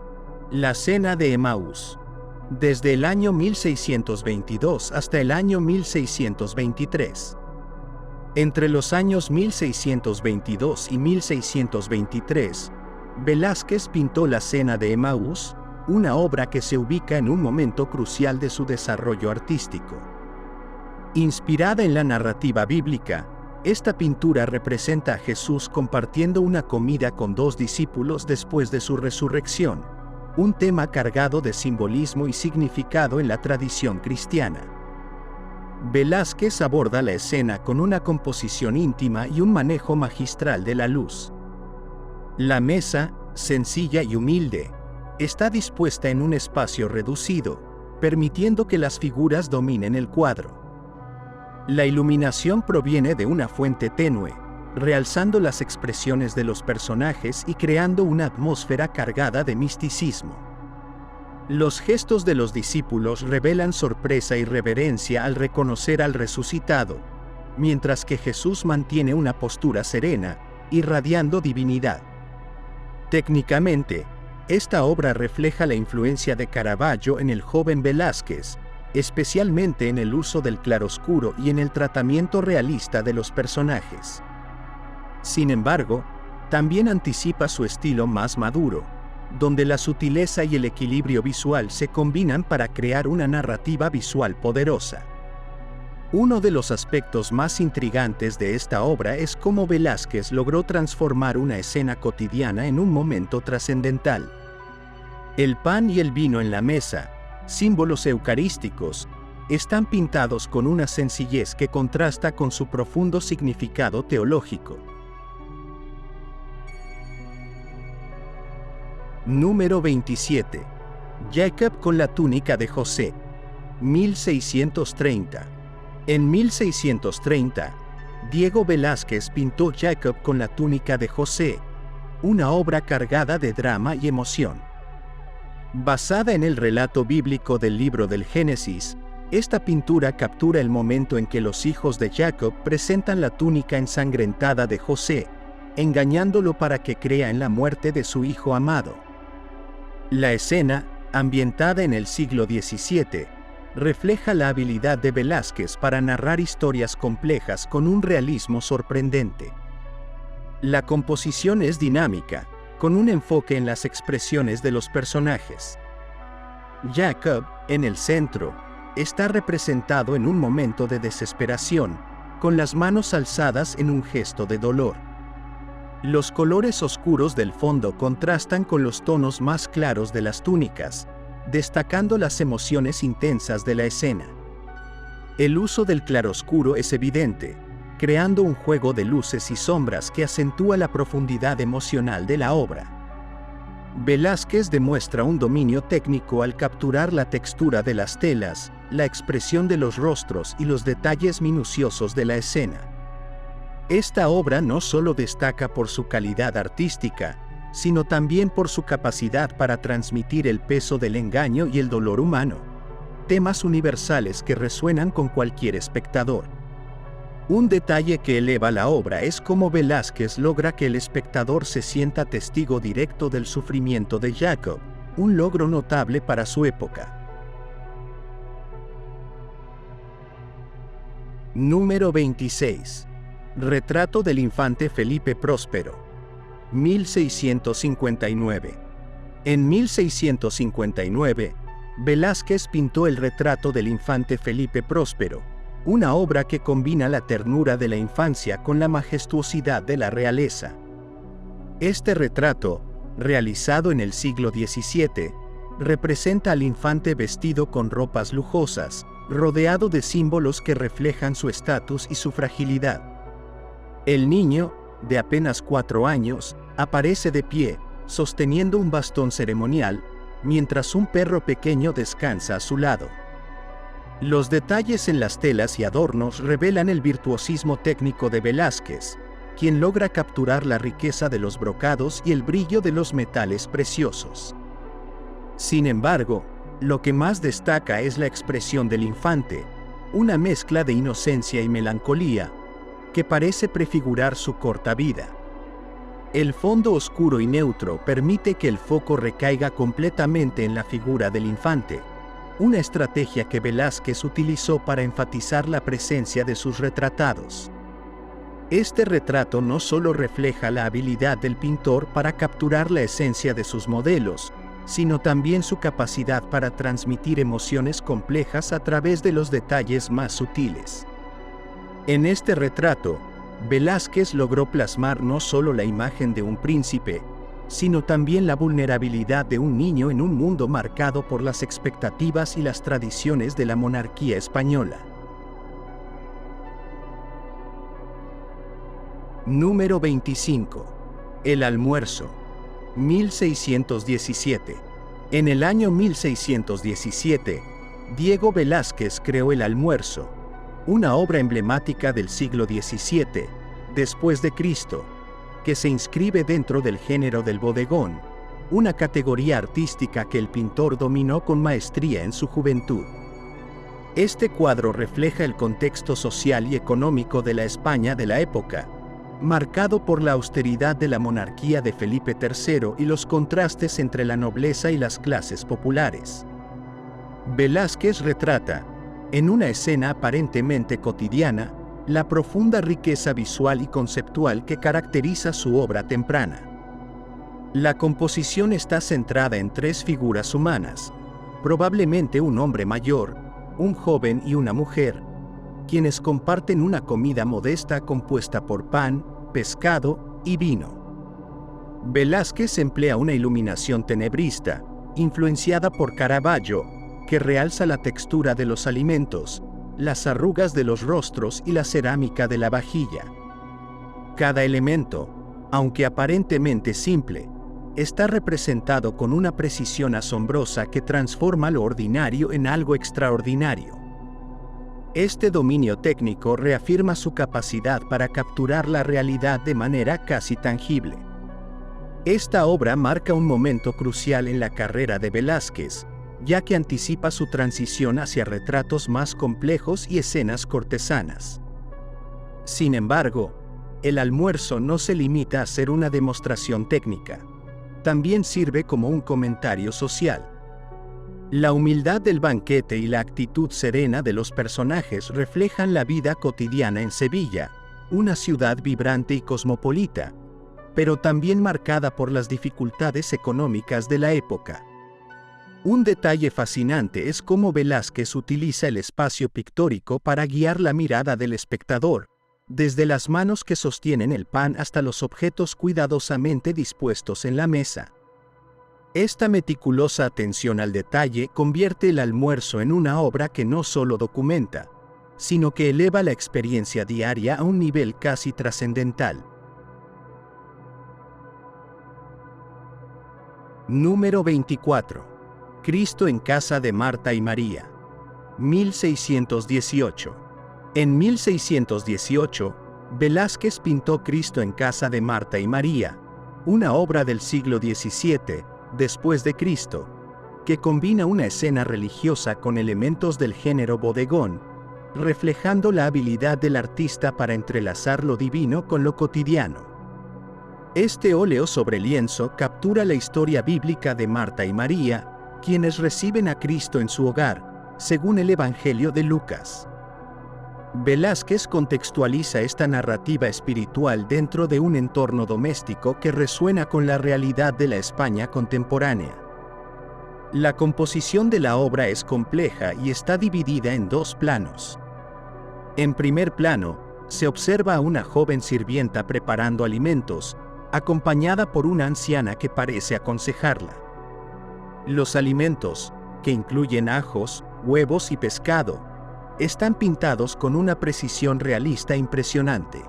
La Cena de Emaús. Desde el año 1622 hasta el año 1623. Entre los años 1622 y 1623, Velázquez pintó La Cena de Emaús, una obra que se ubica en un momento crucial de su desarrollo artístico. Inspirada en la narrativa bíblica, esta pintura representa a Jesús compartiendo una comida con dos discípulos después de su resurrección, un tema cargado de simbolismo y significado en la tradición cristiana. Velázquez aborda la escena con una composición íntima y un manejo magistral de la luz. La mesa, sencilla y humilde, está dispuesta en un espacio reducido, permitiendo que las figuras dominen el cuadro. La iluminación proviene de una fuente tenue, realzando las expresiones de los personajes y creando una atmósfera cargada de misticismo. Los gestos de los discípulos revelan sorpresa y reverencia al reconocer al resucitado, mientras que Jesús mantiene una postura serena, irradiando divinidad. Técnicamente, esta obra refleja la influencia de Caravaggio en el joven Velázquez, especialmente en el uso del claroscuro y en el tratamiento realista de los personajes. Sin embargo, también anticipa su estilo más maduro, donde la sutileza y el equilibrio visual se combinan para crear una narrativa visual poderosa. Uno de los aspectos más intrigantes de esta obra es cómo Velázquez logró transformar una escena cotidiana en un momento trascendental. El pan y el vino en la mesa, símbolos eucarísticos, están pintados con una sencillez que contrasta con su profundo significado teológico. Número 27. Jacob con la túnica de José. 1630. En 1630, Diego Velázquez pintó Jacob con la túnica de José, una obra cargada de drama y emoción. Basada en el relato bíblico del libro del Génesis, esta pintura captura el momento en que los hijos de Jacob presentan la túnica ensangrentada de José, engañándolo para que crea en la muerte de su hijo amado. La escena, ambientada en el siglo XVII, refleja la habilidad de Velázquez para narrar historias complejas con un realismo sorprendente. La composición es dinámica, con un enfoque en las expresiones de los personajes. Jacob, en el centro, está representado en un momento de desesperación, con las manos alzadas en un gesto de dolor. Los colores oscuros del fondo contrastan con los tonos más claros de las túnicas, destacando las emociones intensas de la escena. El uso del claroscuro es evidente, creando un juego de luces y sombras que acentúa la profundidad emocional de la obra. Velázquez demuestra un dominio técnico al capturar la textura de las telas, la expresión de los rostros y los detalles minuciosos de la escena. Esta obra no solo destaca por su calidad artística, sino también por su capacidad para transmitir el peso del engaño y el dolor humano, temas universales que resuenan con cualquier espectador. Un detalle que eleva la obra es cómo Velázquez logra que el espectador se sienta testigo directo del sufrimiento de Jacob, un logro notable para su época. Número 26. Retrato del infante Felipe Próspero. 1659. En 1659, Velázquez pintó el retrato del infante Felipe Próspero, una obra que combina la ternura de la infancia con la majestuosidad de la realeza. Este retrato, realizado en el siglo XVII, representa al infante vestido con ropas lujosas, rodeado de símbolos que reflejan su estatus y su fragilidad. El niño, de apenas 4 años, aparece de pie, sosteniendo un bastón ceremonial, mientras un perro pequeño descansa a su lado. Los detalles en las telas y adornos revelan el virtuosismo técnico de Velázquez, quien logra capturar la riqueza de los brocados y el brillo de los metales preciosos. Sin embargo, lo que más destaca es la expresión del infante, una mezcla de inocencia y melancolía, que parece prefigurar su corta vida. El fondo oscuro y neutro permite que el foco recaiga completamente en la figura del infante, una estrategia que Velázquez utilizó para enfatizar la presencia de sus retratados. Este retrato no solo refleja la habilidad del pintor para capturar la esencia de sus modelos, sino también su capacidad para transmitir emociones complejas a través de los detalles más sutiles. En este retrato, Velázquez logró plasmar no solo la imagen de un príncipe, sino también la vulnerabilidad de un niño en un mundo marcado por las expectativas y las tradiciones de la monarquía española. Número 25. El almuerzo. 1617. En el año 1617, Diego Velázquez creó El Almuerzo, una obra emblemática del siglo XVII, después de Cristo, que se inscribe dentro del género del bodegón, una categoría artística que el pintor dominó con maestría en su juventud. Este cuadro refleja el contexto social y económico de la España de la época, marcado por la austeridad de la monarquía de Felipe III y los contrastes entre la nobleza y las clases populares. Velázquez retrata, en una escena aparentemente cotidiana, la profunda riqueza visual y conceptual que caracteriza su obra temprana. La composición está centrada en 3 figuras humanas, probablemente un hombre mayor, un joven y una mujer, quienes comparten una comida modesta compuesta por pan, pescado y vino. Velázquez emplea una iluminación tenebrista, influenciada por Caravaggio, que realza la textura de los alimentos, las arrugas de los rostros y la cerámica de la vajilla. Cada elemento, aunque aparentemente simple, está representado con una precisión asombrosa que transforma lo ordinario en algo extraordinario. Este dominio técnico reafirma su capacidad para capturar la realidad de manera casi tangible. Esta obra marca un momento crucial en la carrera de Velázquez, ya que anticipa su transición hacia retratos más complejos y escenas cortesanas. Sin embargo, El Almuerzo no se limita a ser una demostración técnica. también sirve como un comentario social. La humildad del banquete y la actitud serena de los personajes reflejan la vida cotidiana en Sevilla, una ciudad vibrante y cosmopolita, pero también marcada por las dificultades económicas de la época. Un detalle fascinante es cómo Velázquez utiliza el espacio pictórico para guiar la mirada del espectador, desde las manos que sostienen el pan hasta los objetos cuidadosamente dispuestos en la mesa. Esta meticulosa atención al detalle convierte el almuerzo en una obra que no solo documenta, sino que eleva la experiencia diaria a un nivel casi trascendental. Número 24. Cristo en casa de Marta y María. 1618. En 1618, Velázquez pintó Cristo en casa de Marta y María, una obra del siglo XVII, después de Cristo, que combina una escena religiosa con elementos del género bodegón, reflejando la habilidad del artista para entrelazar lo divino con lo cotidiano. Este óleo sobre lienzo captura la historia bíblica de Marta y María, quienes reciben a Cristo en su hogar, según el Evangelio de Lucas. Velázquez contextualiza esta narrativa espiritual dentro de un entorno doméstico que resuena con la realidad de la España contemporánea. La composición de la obra es compleja y está dividida en dos planos. En primer plano, se observa a una joven sirvienta preparando alimentos, acompañada por una anciana que parece aconsejarla. Los alimentos, que incluyen ajos, huevos y pescado, están pintados con una precisión realista impresionante.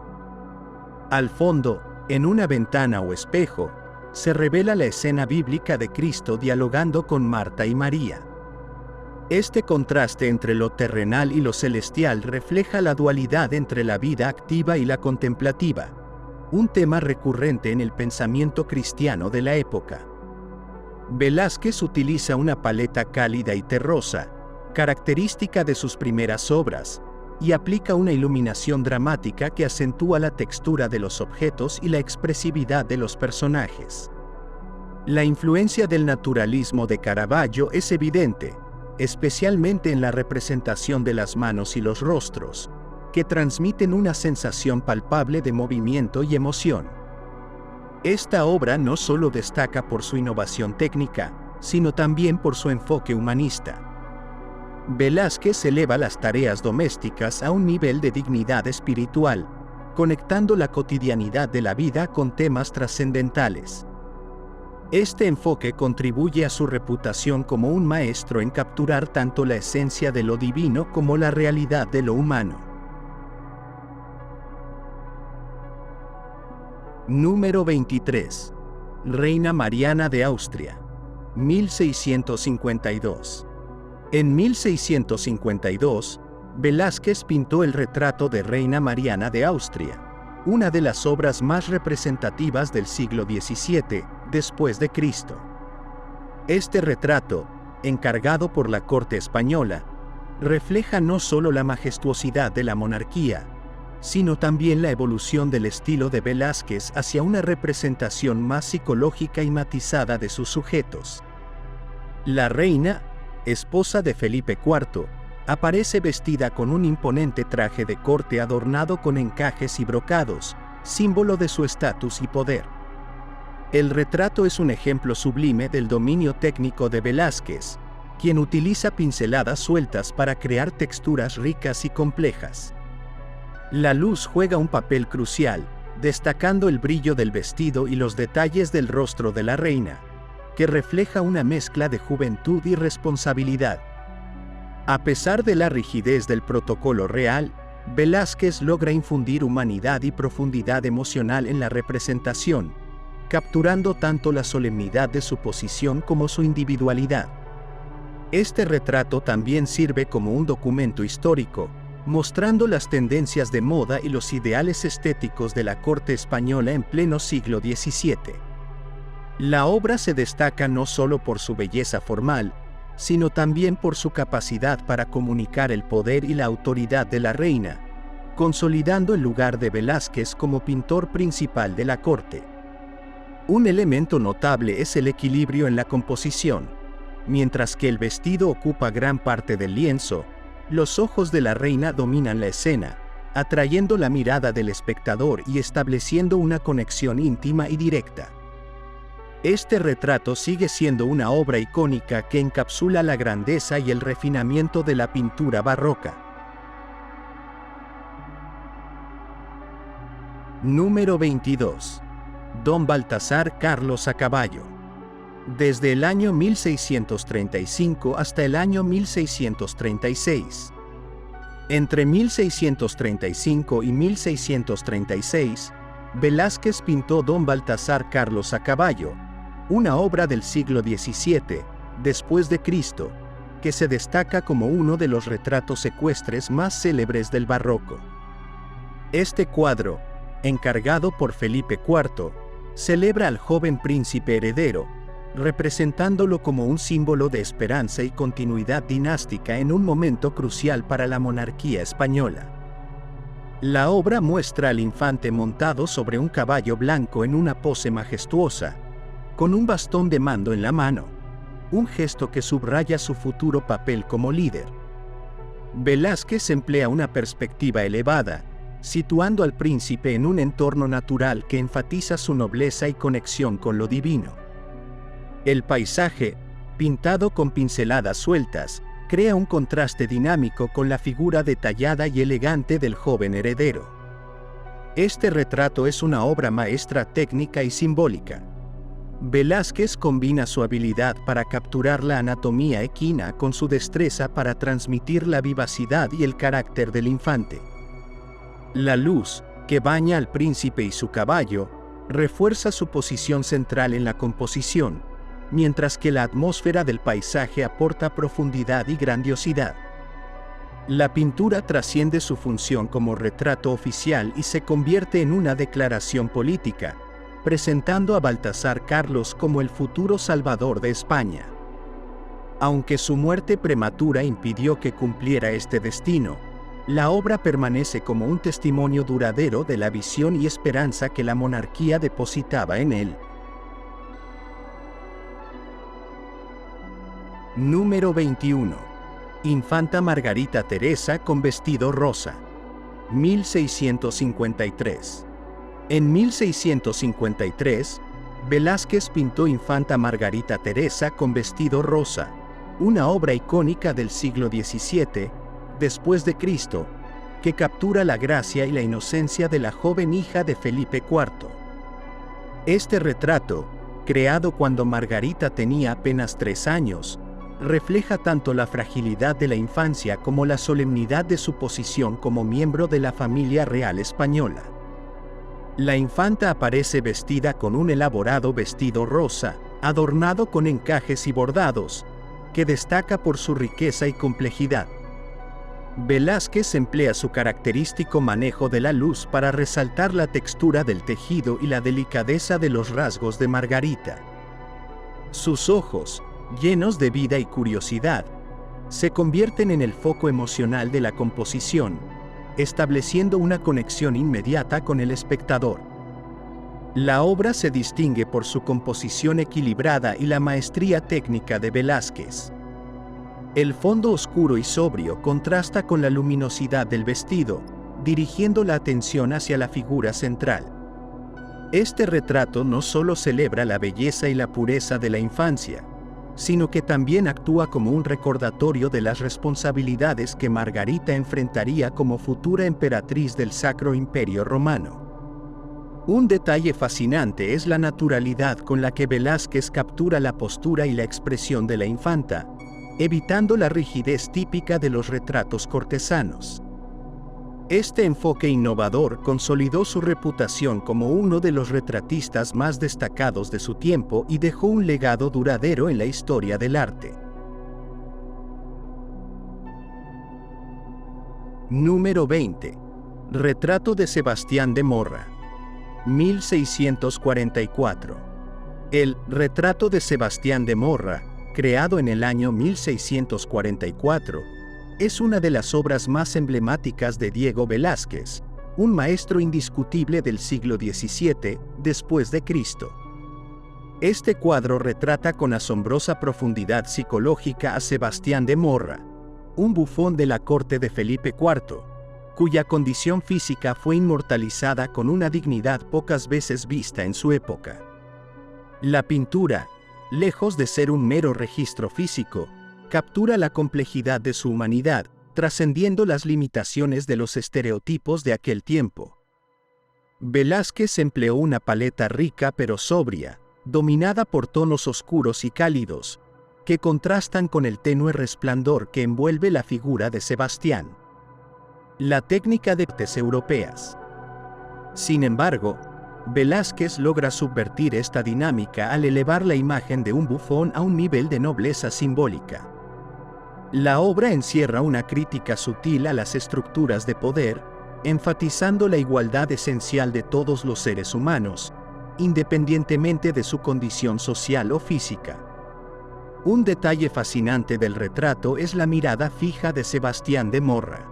Al fondo, en una ventana o espejo, se revela la escena bíblica de Cristo dialogando con Marta y María. Este contraste entre lo terrenal y lo celestial refleja la dualidad entre la vida activa y la contemplativa, un tema recurrente en el pensamiento cristiano de la época. Velázquez utiliza una paleta cálida y terrosa, característica de sus primeras obras, y aplica una iluminación dramática que acentúa la textura de los objetos y la expresividad de los personajes. La influencia del naturalismo de Caravaggio es evidente, especialmente en la representación de las manos y los rostros, que transmiten una sensación palpable de movimiento y emoción. Esta obra no solo destaca por su innovación técnica, sino también por su enfoque humanista. Velázquez eleva las tareas domésticas a un nivel de dignidad espiritual, conectando la cotidianidad de la vida con temas trascendentales. Este enfoque contribuye a su reputación como un maestro en capturar tanto la esencia de lo divino como la realidad de lo humano. Número 23. Reina Mariana de Austria. 1652. En 1652, Velázquez pintó el retrato de Reina Mariana de Austria, una de las obras más representativas del siglo XVII, después de Cristo. Este retrato, encargado por la corte española, refleja no solo la majestuosidad de la monarquía, sino también la evolución del estilo de Velázquez hacia una representación más psicológica y matizada de sus sujetos. La reina, esposa de Felipe IV, aparece vestida con un imponente traje de corte adornado con encajes y brocados, símbolo de su estatus y poder. El retrato es un ejemplo sublime del dominio técnico de Velázquez, quien utiliza pinceladas sueltas para crear texturas ricas y complejas. La luz juega un papel crucial, destacando el brillo del vestido y los detalles del rostro de la reina, que refleja una mezcla de juventud y responsabilidad. A pesar de la rigidez del protocolo real, Velázquez logra infundir humanidad y profundidad emocional en la representación, capturando tanto la solemnidad de su posición como su individualidad. Este retrato también sirve como un documento histórico, mostrando las tendencias de moda y los ideales estéticos de la corte española en pleno siglo XVII. La obra se destaca no solo por su belleza formal, sino también por su capacidad para comunicar el poder y la autoridad de la reina, consolidando el lugar de Velázquez como pintor principal de la corte. Un elemento notable es el equilibrio en la composición. Mientras que el vestido ocupa gran parte del lienzo, los ojos de la reina dominan la escena, atrayendo la mirada del espectador y estableciendo una conexión íntima y directa. Este retrato sigue siendo una obra icónica que encapsula la grandeza y el refinamiento de la pintura barroca. Número 22. Don Baltasar Carlos a caballo. Desde el año 1635 hasta el año 1636. Entre 1635 y 1636, Velázquez pintó Don Baltasar Carlos a caballo, una obra del siglo XVII, después de Cristo, que se destaca como uno de los retratos ecuestres más célebres del barroco. Este cuadro, encargado por Felipe IV, celebra al joven príncipe heredero, representándolo como un símbolo de esperanza y continuidad dinástica en un momento crucial para la monarquía española. La obra muestra al infante montado sobre un caballo blanco en una pose majestuosa, con un bastón de mando en la mano, un gesto que subraya su futuro papel como líder. Velázquez emplea una perspectiva elevada, situando al príncipe en un entorno natural que enfatiza su nobleza y conexión con lo divino. El paisaje, pintado con pinceladas sueltas, crea un contraste dinámico con la figura detallada y elegante del joven heredero. Este retrato es una obra maestra técnica y simbólica. Velázquez combina su habilidad para capturar la anatomía equina con su destreza para transmitir la vivacidad y el carácter del infante. La luz, que baña al príncipe y su caballo, refuerza su posición central en la composición, mientras que la atmósfera del paisaje aporta profundidad y grandiosidad. La pintura trasciende su función como retrato oficial y se convierte en una declaración política, presentando a Baltasar Carlos como el futuro salvador de España. Aunque su muerte prematura impidió que cumpliera este destino, la obra permanece como un testimonio duradero de la visión y esperanza que la monarquía depositaba en él. Número 21. Infanta Margarita Teresa con vestido rosa. 1653. En 1653, Velázquez pintó Infanta Margarita Teresa con vestido rosa, una obra icónica del siglo XVII, después de Cristo, que captura la gracia y la inocencia de la joven hija de Felipe IV. Este retrato, creado cuando Margarita tenía apenas 3 años, refleja tanto la fragilidad de la infancia como la solemnidad de su posición como miembro de la familia real española. La infanta aparece vestida con un elaborado vestido rosa, adornado con encajes y bordados, que destaca por su riqueza y complejidad. Velázquez emplea su característico manejo de la luz para resaltar la textura del tejido y la delicadeza de los rasgos de Margarita. Sus ojos, llenos de vida y curiosidad, se convierten en el foco emocional de la composición, estableciendo una conexión inmediata con el espectador. La obra se distingue por su composición equilibrada y la maestría técnica de Velázquez. El fondo oscuro y sobrio contrasta con la luminosidad del vestido, dirigiendo la atención hacia la figura central. Este retrato no solo celebra la belleza y la pureza de la infancia, sino que también actúa como un recordatorio de las responsabilidades que Margarita enfrentaría como futura emperatriz del Sacro Imperio Romano. Un detalle fascinante es la naturalidad con la que Velázquez captura la postura y la expresión de la infanta, evitando la rigidez típica de los retratos cortesanos. Este enfoque innovador consolidó su reputación como uno de los retratistas más destacados de su tiempo y dejó un legado duradero en la historia del arte. Número 20. Retrato de Sebastián de Morra. 1644. El Retrato de Sebastián de Morra, creado en el año 1644, es una de las obras más emblemáticas de Diego Velázquez, un maestro indiscutible del siglo XVII después de Cristo. Este cuadro retrata con asombrosa profundidad psicológica a Sebastián de Morra, un bufón de la corte de Felipe IV, cuya condición física fue inmortalizada con una dignidad pocas veces vista en su época. La pintura, lejos de ser un mero registro físico, captura la complejidad de su humanidad, trascendiendo las limitaciones de los estereotipos de aquel tiempo. Velázquez empleó una paleta rica pero sobria, dominada por tonos oscuros y cálidos, que contrastan con el tenue resplandor que envuelve la figura de Sebastián. La técnica de artes europeas. Sin embargo, Velázquez logra subvertir esta dinámica al elevar la imagen de un bufón a un nivel de nobleza simbólica. La obra encierra una crítica sutil a las estructuras de poder, enfatizando la igualdad esencial de todos los seres humanos, independientemente de su condición social o física. Un detalle fascinante del retrato es la mirada fija de Sebastián de Morra.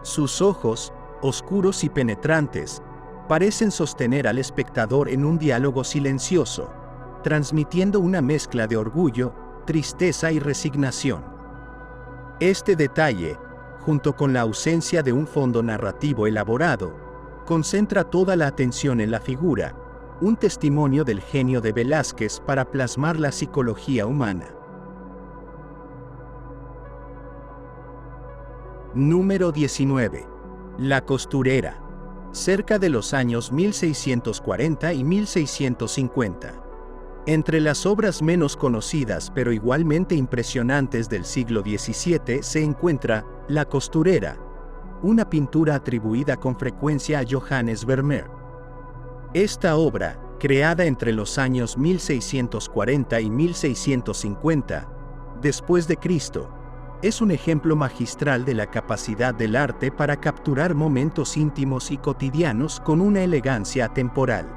Sus ojos, oscuros y penetrantes, parecen sostener al espectador en un diálogo silencioso, transmitiendo una mezcla de orgullo, tristeza y resignación. Este detalle, junto con la ausencia de un fondo narrativo elaborado, concentra toda la atención en la figura, un testimonio del genio de Velázquez para plasmar la psicología humana. Número 19. La costurera. Cerca de los años 1640 y 1650. Entre las obras menos conocidas pero igualmente impresionantes del siglo XVII se encuentra La costurera, una pintura atribuida con frecuencia a Johannes Vermeer. Esta obra, creada entre los años 1640 y 1650, después de Cristo, es un ejemplo magistral de la capacidad del arte para capturar momentos íntimos y cotidianos con una elegancia atemporal.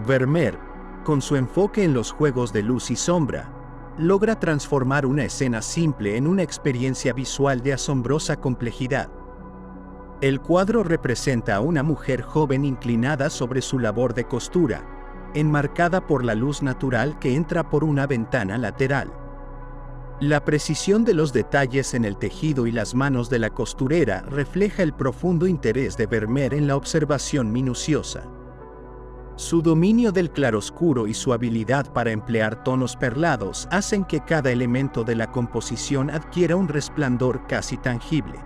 Vermeer, con su enfoque en los juegos de luz y sombra, logra transformar una escena simple en una experiencia visual de asombrosa complejidad. El cuadro representa a una mujer joven inclinada sobre su labor de costura, enmarcada por la luz natural que entra por una ventana lateral. La precisión de los detalles en el tejido y las manos de la costurera refleja el profundo interés de Vermeer en la observación minuciosa. Su dominio del claroscuro y su habilidad para emplear tonos perlados hacen que cada elemento de la composición adquiera un resplandor casi tangible.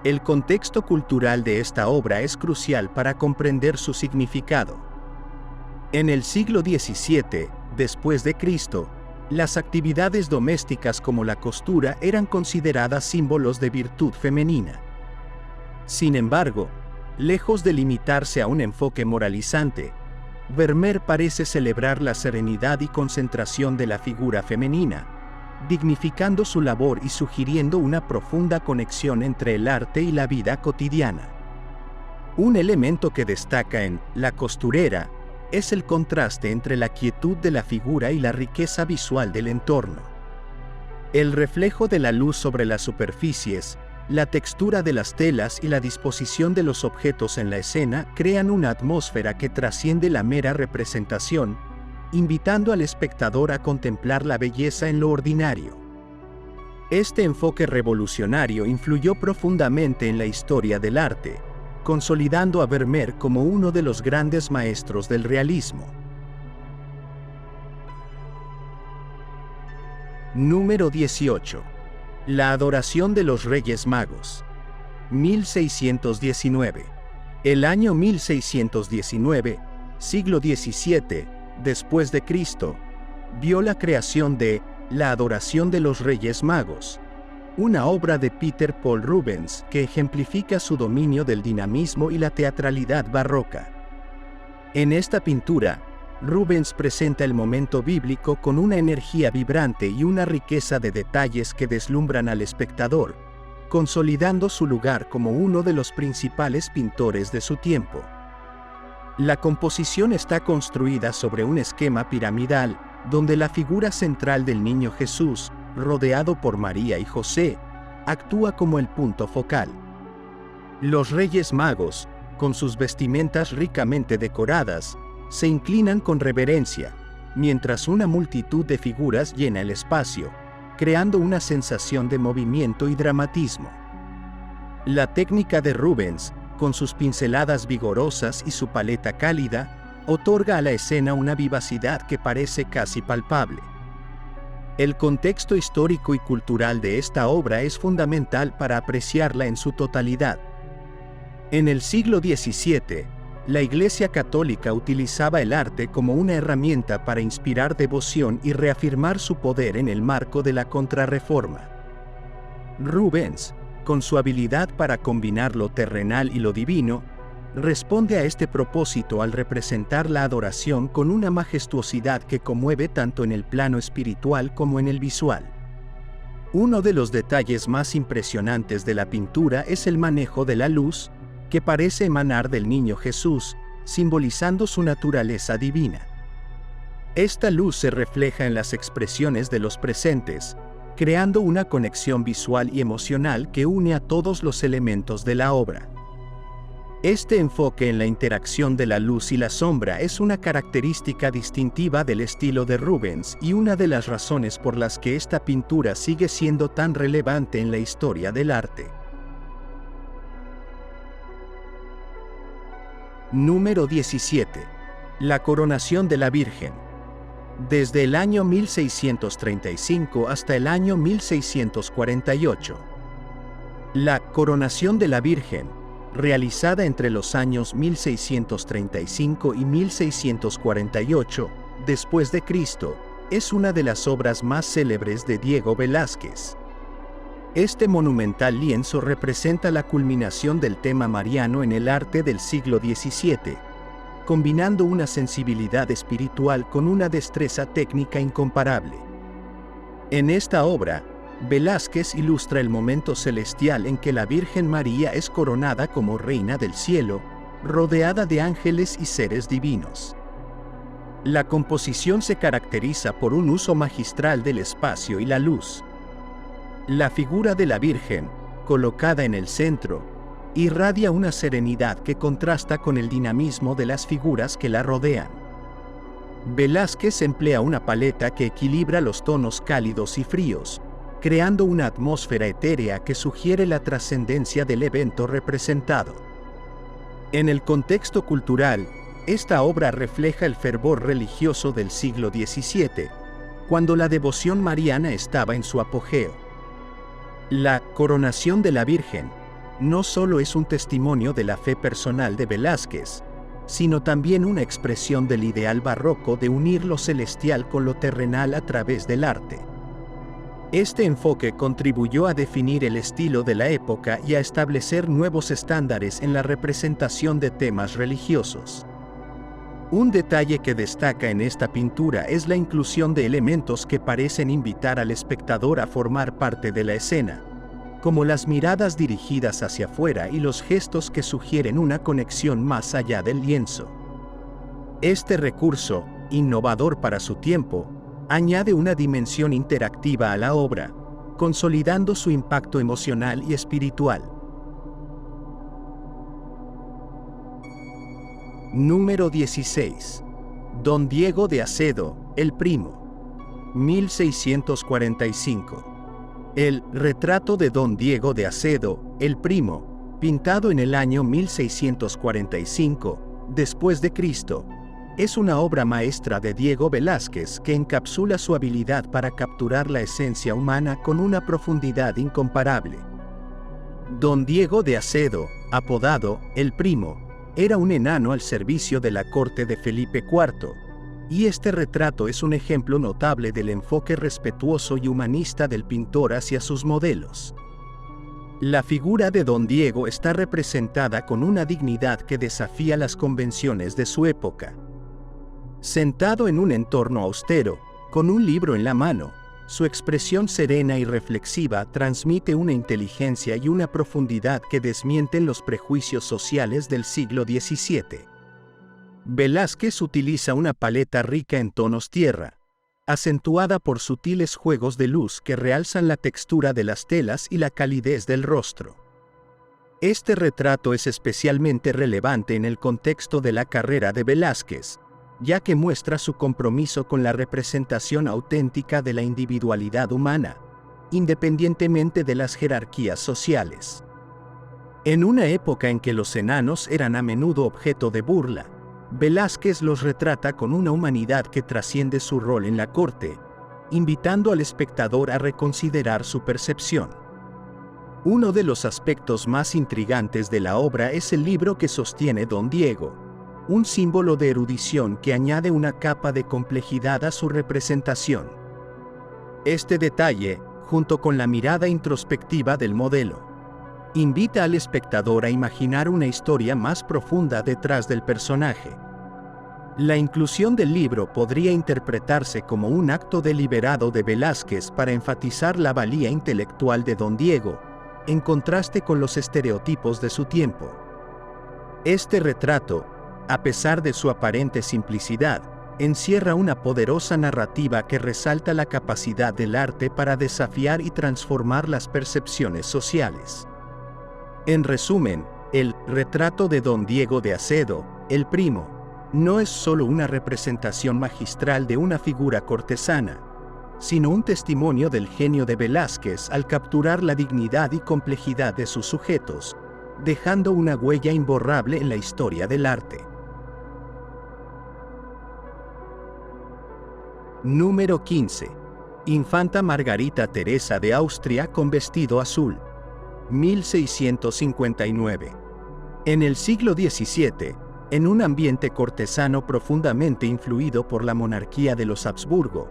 El contexto cultural de esta obra es crucial para comprender su significado. En el siglo XVII, después de Cristo, las actividades domésticas como la costura eran consideradas símbolos de virtud femenina. Sin embargo, lejos de limitarse a un enfoque moralizante, Vermeer parece celebrar la serenidad y concentración de la figura femenina, dignificando su labor y sugiriendo una profunda conexión entre el arte y la vida cotidiana. Un elemento que destaca en La costurera es el contraste entre la quietud de la figura y la riqueza visual del entorno. El reflejo de la luz sobre las superficies, la textura de las telas y la disposición de los objetos en la escena crean una atmósfera que trasciende la mera representación, invitando al espectador a contemplar la belleza en lo ordinario. Este enfoque revolucionario influyó profundamente en la historia del arte, consolidando a Vermeer como uno de los grandes maestros del realismo. Número 18. La adoración de los Reyes Magos. 1619. El año 1619, siglo XVII, después de Cristo, vio la creación de La adoración de los Reyes Magos, una obra de Peter Paul Rubens que ejemplifica su dominio del dinamismo y la teatralidad barroca. En esta pintura, Rubens presenta el momento bíblico con una energía vibrante y una riqueza de detalles que deslumbran al espectador, consolidando su lugar como uno de los principales pintores de su tiempo. La composición está construida sobre un esquema piramidal, donde la figura central del niño Jesús, rodeado por María y José, actúa como el punto focal. Los Reyes Magos, con sus vestimentas ricamente decoradas, se inclinan con reverencia, mientras una multitud de figuras llena el espacio, creando una sensación de movimiento y dramatismo. La técnica de Rubens, con sus pinceladas vigorosas y su paleta cálida, otorga a la escena una vivacidad que parece casi palpable. El contexto histórico y cultural de esta obra es fundamental para apreciarla en su totalidad. En el siglo XVII, la Iglesia Católica utilizaba el arte como una herramienta para inspirar devoción y reafirmar su poder en el marco de la Contrarreforma. Rubens, con su habilidad para combinar lo terrenal y lo divino, responde a este propósito al representar la adoración con una majestuosidad que conmueve tanto en el plano espiritual como en el visual. Uno de los detalles más impresionantes de la pintura es el manejo de la luz, que parece emanar del niño Jesús, simbolizando su naturaleza divina. Esta luz se refleja en las expresiones de los presentes, creando una conexión visual y emocional que une a todos los elementos de la obra. Este enfoque en la interacción de la luz y la sombra es una característica distintiva del estilo de Rubens y una de las razones por las que esta pintura sigue siendo tan relevante en la historia del arte. Número 17. La coronación de la Virgen. Desde el año 1635 hasta el año 1648. La coronación de la Virgen, realizada entre los años 1635 y 1648, después de Cristo, es una de las obras más célebres de Diego Velázquez. Este monumental lienzo representa la culminación del tema mariano en el arte del siglo XVII, combinando una sensibilidad espiritual con una destreza técnica incomparable. En esta obra, Velázquez ilustra el momento celestial en que la Virgen María es coronada como Reina del Cielo, rodeada de ángeles y seres divinos. La composición se caracteriza por un uso magistral del espacio y la luz. La figura de la Virgen, colocada en el centro, irradia una serenidad que contrasta con el dinamismo de las figuras que la rodean. Velázquez emplea una paleta que equilibra los tonos cálidos y fríos, creando una atmósfera etérea que sugiere la trascendencia del evento representado. En el contexto cultural, esta obra refleja el fervor religioso del siglo XVII, cuando la devoción mariana estaba en su apogeo. La coronación de la Virgen no solo es un testimonio de la fe personal de Velázquez, sino también una expresión del ideal barroco de unir lo celestial con lo terrenal a través del arte. Este enfoque contribuyó a definir el estilo de la época y a establecer nuevos estándares en la representación de temas religiosos. Un detalle que destaca en esta pintura es la inclusión de elementos que parecen invitar al espectador a formar parte de la escena, como las miradas dirigidas hacia afuera y los gestos que sugieren una conexión más allá del lienzo. Este recurso, innovador para su tiempo, añade una dimensión interactiva a la obra, consolidando su impacto emocional y espiritual. Número 16. Don Diego de Acedo, el Primo. 1645. El retrato de Don Diego de Acedo, el Primo, pintado en el año 1645, después de Cristo, es una obra maestra de Diego Velázquez que encapsula su habilidad para capturar la esencia humana con una profundidad incomparable. Don Diego de Acedo, apodado el Primo, era un enano al servicio de la corte de Felipe IV, y este retrato es un ejemplo notable del enfoque respetuoso y humanista del pintor hacia sus modelos. La figura de Don Diego está representada con una dignidad que desafía las convenciones de su época. Sentado en un entorno austero, con un libro en la mano, su expresión serena y reflexiva transmite una inteligencia y una profundidad que desmienten los prejuicios sociales del siglo XVII. Velázquez utiliza una paleta rica en tonos tierra, acentuada por sutiles juegos de luz que realzan la textura de las telas y la calidez del rostro. Este retrato es especialmente relevante en el contexto de la carrera de Velázquez, ya que muestra su compromiso con la representación auténtica de la individualidad humana, independientemente de las jerarquías sociales. En una época en que los enanos eran a menudo objeto de burla, Velázquez los retrata con una humanidad que trasciende su rol en la corte, invitando al espectador a reconsiderar su percepción. Uno de los aspectos más intrigantes de la obra es el libro que sostiene Don Diego, un símbolo de erudición que añade una capa de complejidad a su representación. Este detalle, junto con la mirada introspectiva del modelo, invita al espectador a imaginar una historia más profunda detrás del personaje. La inclusión del libro podría interpretarse como un acto deliberado de Velázquez para enfatizar la valía intelectual de Don Diego, en contraste con los estereotipos de su tiempo. Este retrato, a pesar de su aparente simplicidad, encierra una poderosa narrativa que resalta la capacidad del arte para desafiar y transformar las percepciones sociales. En resumen, el retrato de Don Diego de Acedo, el Primo, no es solo una representación magistral de una figura cortesana, sino un testimonio del genio de Velázquez al capturar la dignidad y complejidad de sus sujetos, dejando una huella imborrable en la historia del arte. Número 15. Infanta Margarita Teresa de Austria con vestido azul. 1659. En el siglo XVII, en un ambiente cortesano profundamente influido por la monarquía de los Habsburgo,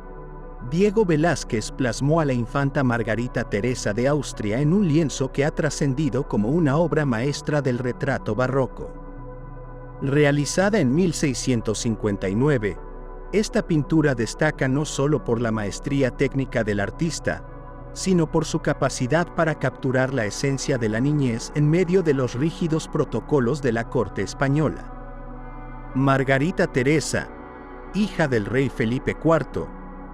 Diego Velázquez plasmó a la infanta Margarita Teresa de Austria en un lienzo que ha trascendido como una obra maestra del retrato barroco. Realizada en 1659, esta pintura destaca no solo por la maestría técnica del artista, sino por su capacidad para capturar la esencia de la niñez en medio de los rígidos protocolos de la corte española. Margarita Teresa, hija del rey Felipe IV,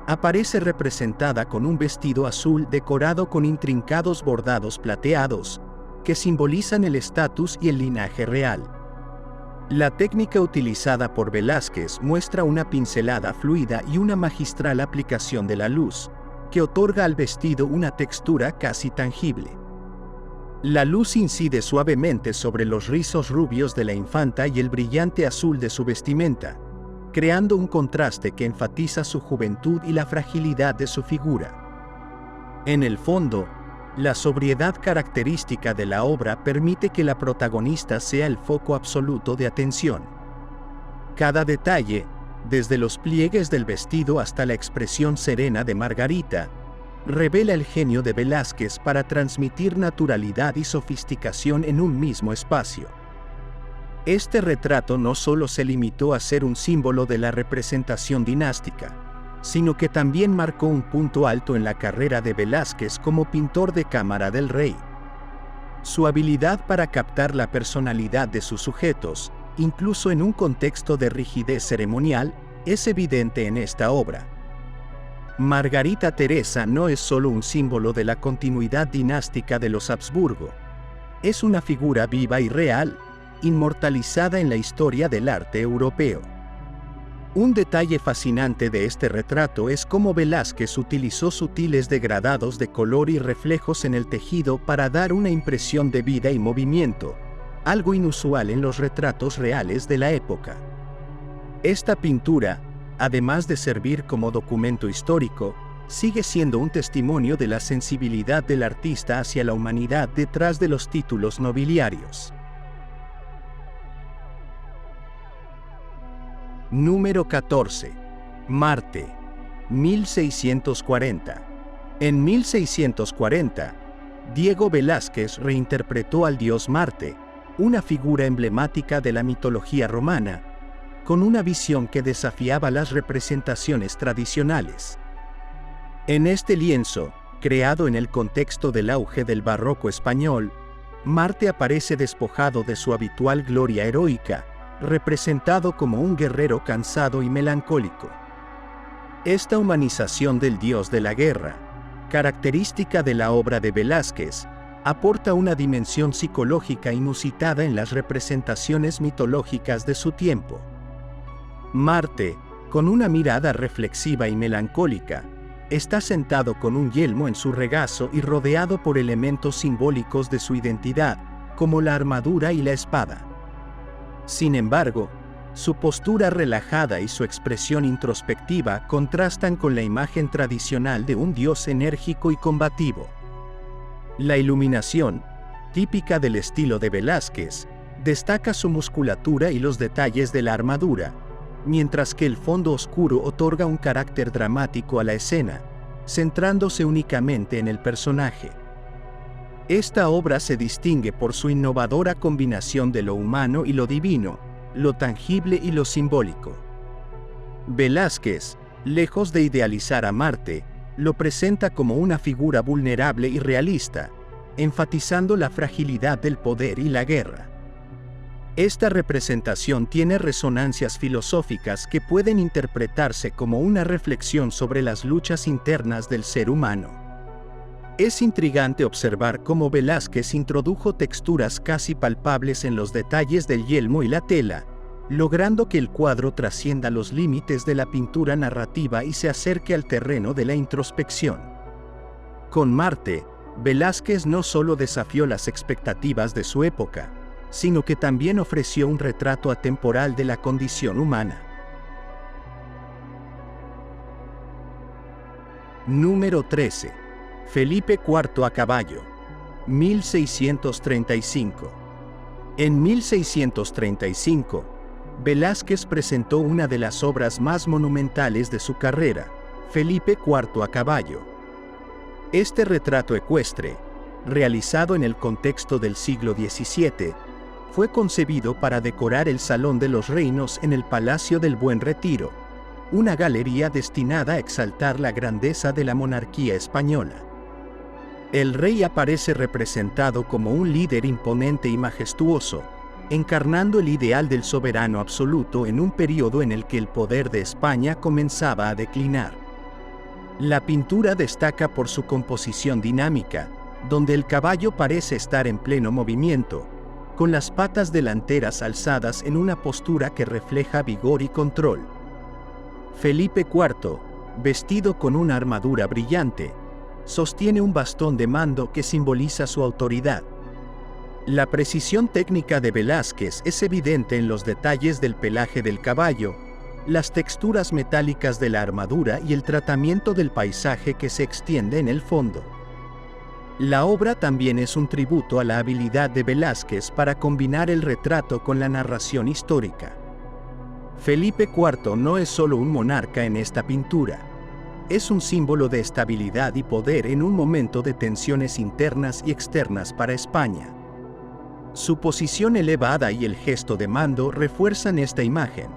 aparece representada con un vestido azul decorado con intrincados bordados plateados, que simbolizan el estatus y el linaje real. La técnica utilizada por Velázquez muestra una pincelada fluida y una magistral aplicación de la luz, que otorga al vestido una textura casi tangible. La luz incide suavemente sobre los rizos rubios de la infanta y el brillante azul de su vestimenta, creando un contraste que enfatiza su juventud y la fragilidad de su figura. En el fondo, la sobriedad característica de la obra permite que la protagonista sea el foco absoluto de atención. Cada detalle, desde los pliegues del vestido hasta la expresión serena de Margarita, revela el genio de Velázquez para transmitir naturalidad y sofisticación en un mismo espacio. Este retrato no solo se limitó a ser un símbolo de la representación dinástica, sino que también marcó un punto alto en la carrera de Velázquez como pintor de cámara del rey. Su habilidad para captar la personalidad de sus sujetos, incluso en un contexto de rigidez ceremonial, es evidente en esta obra. Margarita Teresa no es solo un símbolo de la continuidad dinástica de los Habsburgo. Es una figura viva y real, inmortalizada en la historia del arte europeo. Un detalle fascinante de este retrato es cómo Velázquez utilizó sutiles degradados de color y reflejos en el tejido para dar una impresión de vida y movimiento, algo inusual en los retratos reales de la época. Esta pintura, además de servir como documento histórico, sigue siendo un testimonio de la sensibilidad del artista hacia la humanidad detrás de los títulos nobiliarios. Número 14. Marte, 1640. En 1640, Diego Velázquez reinterpretó al dios Marte, una figura emblemática de la mitología romana, con una visión que desafiaba las representaciones tradicionales. En este lienzo, creado en el contexto del auge del barroco español, Marte aparece despojado de su habitual gloria heroica, representado como un guerrero cansado y melancólico. Esta humanización del dios de la guerra, característica de la obra de Velázquez, aporta una dimensión psicológica inusitada en las representaciones mitológicas de su tiempo. Marte, con una mirada reflexiva y melancólica, está sentado con un yelmo en su regazo y rodeado por elementos simbólicos de su identidad, como la armadura y la espada. Sin embargo, su postura relajada y su expresión introspectiva contrastan con la imagen tradicional de un dios enérgico y combativo. La iluminación, típica del estilo de Velázquez, destaca su musculatura y los detalles de la armadura, mientras que el fondo oscuro otorga un carácter dramático a la escena, centrándose únicamente en el personaje. Esta obra se distingue por su innovadora combinación de lo humano y lo divino, lo tangible y lo simbólico. Velázquez, lejos de idealizar a Marte, lo presenta como una figura vulnerable y realista, enfatizando la fragilidad del poder y la guerra. Esta representación tiene resonancias filosóficas que pueden interpretarse como una reflexión sobre las luchas internas del ser humano. Es intrigante observar cómo Velázquez introdujo texturas casi palpables en los detalles del yelmo y la tela, logrando que el cuadro trascienda los límites de la pintura narrativa y se acerque al terreno de la introspección. Con Marte, Velázquez no solo desafió las expectativas de su época, sino que también ofreció un retrato atemporal de la condición humana. Número 13. Felipe IV a caballo, 1635. En 1635, Velázquez presentó una de las obras más monumentales de su carrera, Felipe IV a caballo. Este retrato ecuestre, realizado en el contexto del siglo XVII, fue concebido para decorar el Salón de los Reinos en el Palacio del Buen Retiro, una galería destinada a exaltar la grandeza de la monarquía española. El rey aparece representado como un líder imponente y majestuoso, encarnando el ideal del soberano absoluto en un periodo en el que el poder de España comenzaba a declinar. La pintura destaca por su composición dinámica, donde el caballo parece estar en pleno movimiento, con las patas delanteras alzadas en una postura que refleja vigor y control. Felipe IV, vestido con una armadura brillante, sostiene un bastón de mando que simboliza su autoridad. La precisión técnica de Velázquez es evidente en los detalles del pelaje del caballo, las texturas metálicas de la armadura y el tratamiento del paisaje que se extiende en el fondo. La obra también es un tributo a la habilidad de Velázquez para combinar el retrato con la narración histórica. Felipe IV no es solo un monarca en esta pintura. Es un símbolo de estabilidad y poder en un momento de tensiones internas y externas para España. Su posición elevada y el gesto de mando refuerzan esta imagen,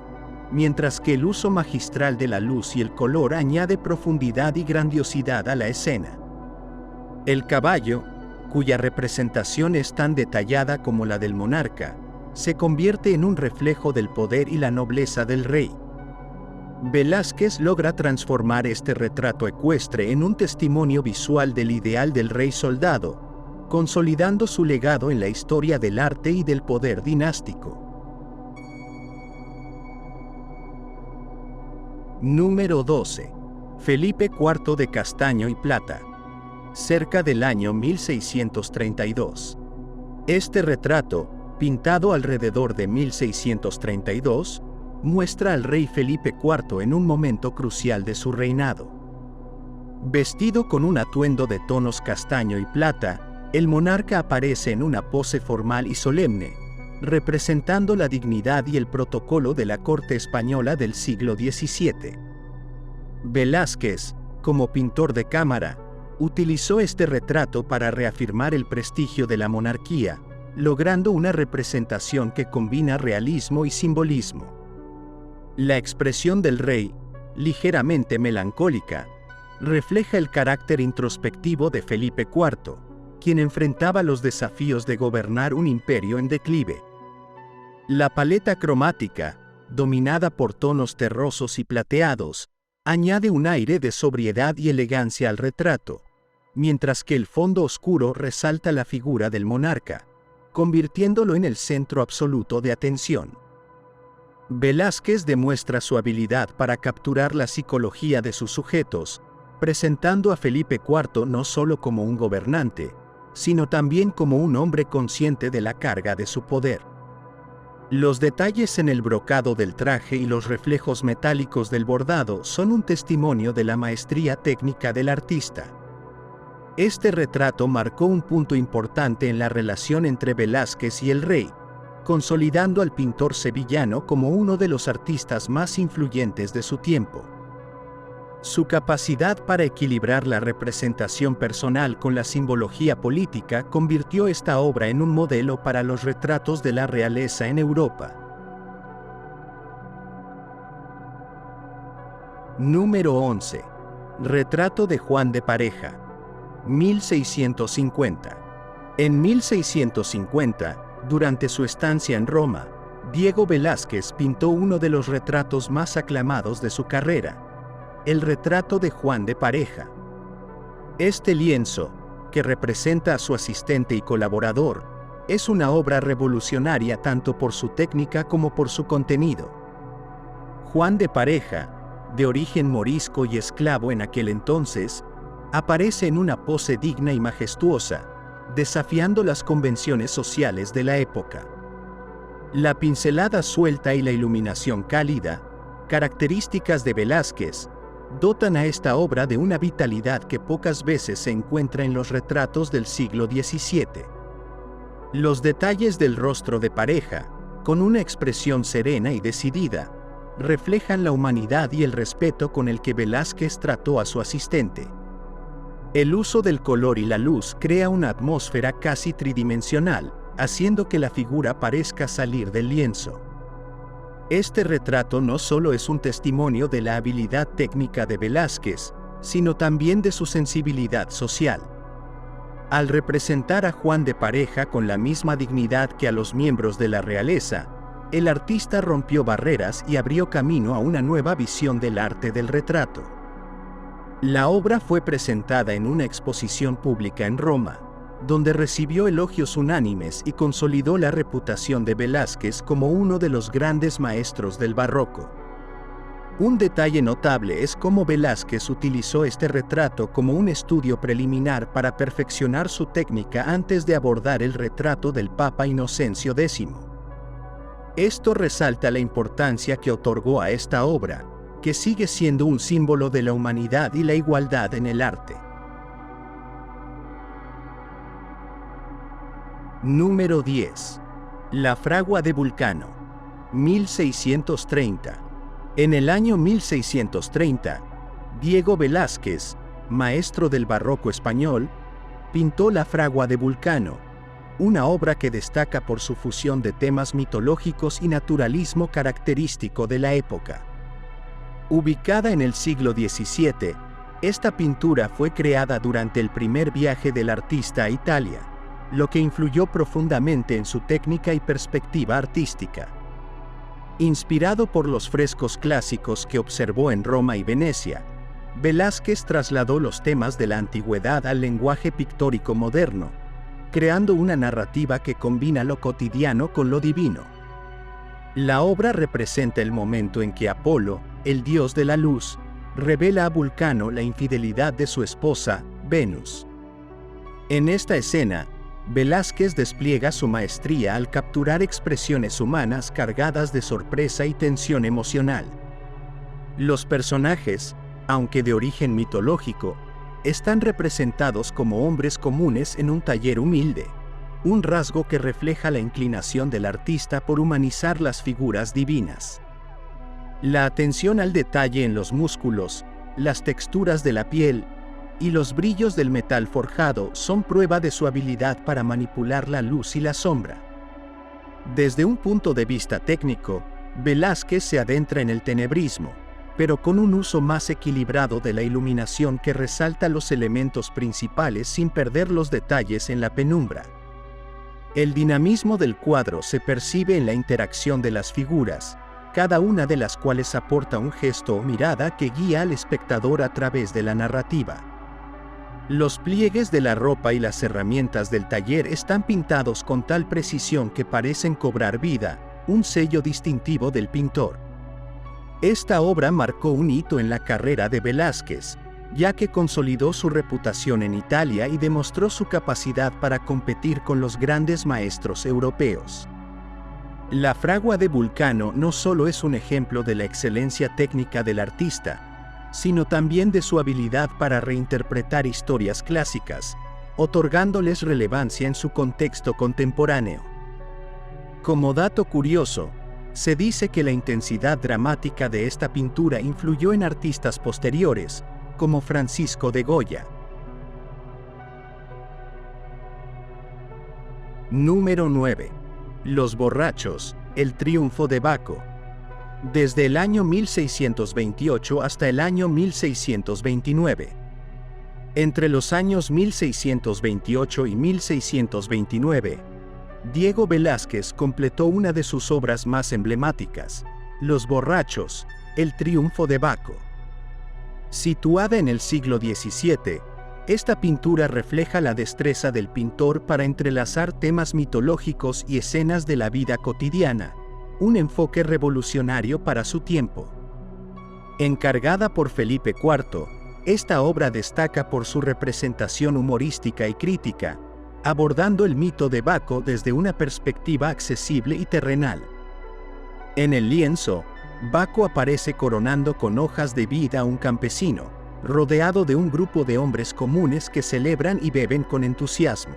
mientras que el uso magistral de la luz y el color añade profundidad y grandiosidad a la escena. El caballo, cuya representación es tan detallada como la del monarca, se convierte en un reflejo del poder y la nobleza del rey. Velázquez logra transformar este retrato ecuestre en un testimonio visual del ideal del rey soldado, consolidando su legado en la historia del arte y del poder dinástico. Número 12. Felipe IV de castaño y plata, cerca del año 1632. Este retrato, pintado alrededor de 1632, muestra al rey Felipe IV en un momento crucial de su reinado. Vestido con un atuendo de tonos castaño y plata, el monarca aparece en una pose formal y solemne, representando la dignidad y el protocolo de la corte española del siglo XVII. Velázquez, como pintor de cámara, utilizó este retrato para reafirmar el prestigio de la monarquía, logrando una representación que combina realismo y simbolismo. La expresión del rey, ligeramente melancólica, refleja el carácter introspectivo de Felipe IV, quien enfrentaba los desafíos de gobernar un imperio en declive. La paleta cromática, dominada por tonos terrosos y plateados, añade un aire de sobriedad y elegancia al retrato, mientras que el fondo oscuro resalta la figura del monarca, convirtiéndolo en el centro absoluto de atención. Velázquez demuestra su habilidad para capturar la psicología de sus sujetos, presentando a Felipe IV no solo como un gobernante, sino también como un hombre consciente de la carga de su poder. Los detalles en el brocado del traje y los reflejos metálicos del bordado son un testimonio de la maestría técnica del artista. Este retrato marcó un punto importante en la relación entre Velázquez y el rey, consolidando al pintor sevillano como uno de los artistas más influyentes de su tiempo. Su capacidad para equilibrar la representación personal con la simbología política convirtió esta obra en un modelo para los retratos de la realeza en Europa. Número 11. Retrato de Juan de Pareja, 1650. En 1650, durante su estancia en Roma, Diego Velázquez pintó uno de los retratos más aclamados de su carrera, el retrato de Juan de Pareja. Este lienzo, que representa a su asistente y colaborador, es una obra revolucionaria tanto por su técnica como por su contenido. Juan de Pareja, de origen morisco y esclavo en aquel entonces, aparece en una pose digna y majestuosa, desafiando las convenciones sociales de la época. La pincelada suelta y la iluminación cálida, características de Velázquez, dotan a esta obra de una vitalidad que pocas veces se encuentra en los retratos del siglo XVII. Los detalles del rostro de Pareja, con una expresión serena y decidida, reflejan la humanidad y el respeto con el que Velázquez trató a su asistente. El uso del color y la luz crea una atmósfera casi tridimensional, haciendo que la figura parezca salir del lienzo. Este retrato no solo es un testimonio de la habilidad técnica de Velázquez, sino también de su sensibilidad social. Al representar a Juan de Pareja con la misma dignidad que a los miembros de la realeza, el artista rompió barreras y abrió camino a una nueva visión del arte del retrato. La obra fue presentada en una exposición pública en Roma, donde recibió elogios unánimes y consolidó la reputación de Velázquez como uno de los grandes maestros del barroco. Un detalle notable es cómo Velázquez utilizó este retrato como un estudio preliminar para perfeccionar su técnica antes de abordar el retrato del Papa Inocencio X. Esto resalta la importancia que otorgó a esta obra, que sigue siendo un símbolo de la humanidad y la igualdad en el arte. Número 10. La fragua de Vulcano, 1630. En el año 1630, Diego Velázquez, maestro del barroco español, pintó la fragua de Vulcano, una obra que destaca por su fusión de temas mitológicos y naturalismo característico de la época. Ubicada en el siglo XVII, esta pintura fue creada durante el primer viaje del artista a Italia, lo que influyó profundamente en su técnica y perspectiva artística. Inspirado por los frescos clásicos que observó en Roma y Venecia, Velázquez trasladó los temas de la antigüedad al lenguaje pictórico moderno, creando una narrativa que combina lo cotidiano con lo divino. La obra representa el momento en que Apolo, el dios de la luz, revela a Vulcano la infidelidad de su esposa, Venus. En esta escena, Velázquez despliega su maestría al capturar expresiones humanas cargadas de sorpresa y tensión emocional. Los personajes, aunque de origen mitológico, están representados como hombres comunes en un taller humilde, un rasgo que refleja la inclinación del artista por humanizar las figuras divinas. La atención al detalle en los músculos, las texturas de la piel y los brillos del metal forjado son prueba de su habilidad para manipular la luz y la sombra. Desde un punto de vista técnico, Velázquez se adentra en el tenebrismo, pero con un uso más equilibrado de la iluminación que resalta los elementos principales sin perder los detalles en la penumbra. El dinamismo del cuadro se percibe en la interacción de las figuras, cada una de las cuales aporta un gesto o mirada que guía al espectador a través de la narrativa. Los pliegues de la ropa y las herramientas del taller están pintados con tal precisión que parecen cobrar vida, un sello distintivo del pintor. Esta obra marcó un hito en la carrera de Velázquez, ya que consolidó su reputación en Italia y demostró su capacidad para competir con los grandes maestros europeos. La fragua de Vulcano no solo es un ejemplo de la excelencia técnica del artista, sino también de su habilidad para reinterpretar historias clásicas, otorgándoles relevancia en su contexto contemporáneo. Como dato curioso, se dice que la intensidad dramática de esta pintura influyó en artistas posteriores, como Francisco de Goya. Número 9. Los borrachos, el triunfo de Baco. Desde el año 1628 hasta el año 1629. Entre los años 1628 y 1629, Diego Velázquez completó una de sus obras más emblemáticas, Los borrachos, el triunfo de Baco. Situada en el siglo XVII, esta pintura refleja la destreza del pintor para entrelazar temas mitológicos y escenas de la vida cotidiana, un enfoque revolucionario para su tiempo. Encargada por Felipe IV, esta obra destaca por su representación humorística y crítica, abordando el mito de Baco desde una perspectiva accesible y terrenal. En el lienzo, Baco aparece coronando con hojas de vid a un campesino, rodeado de un grupo de hombres comunes que celebran y beben con entusiasmo.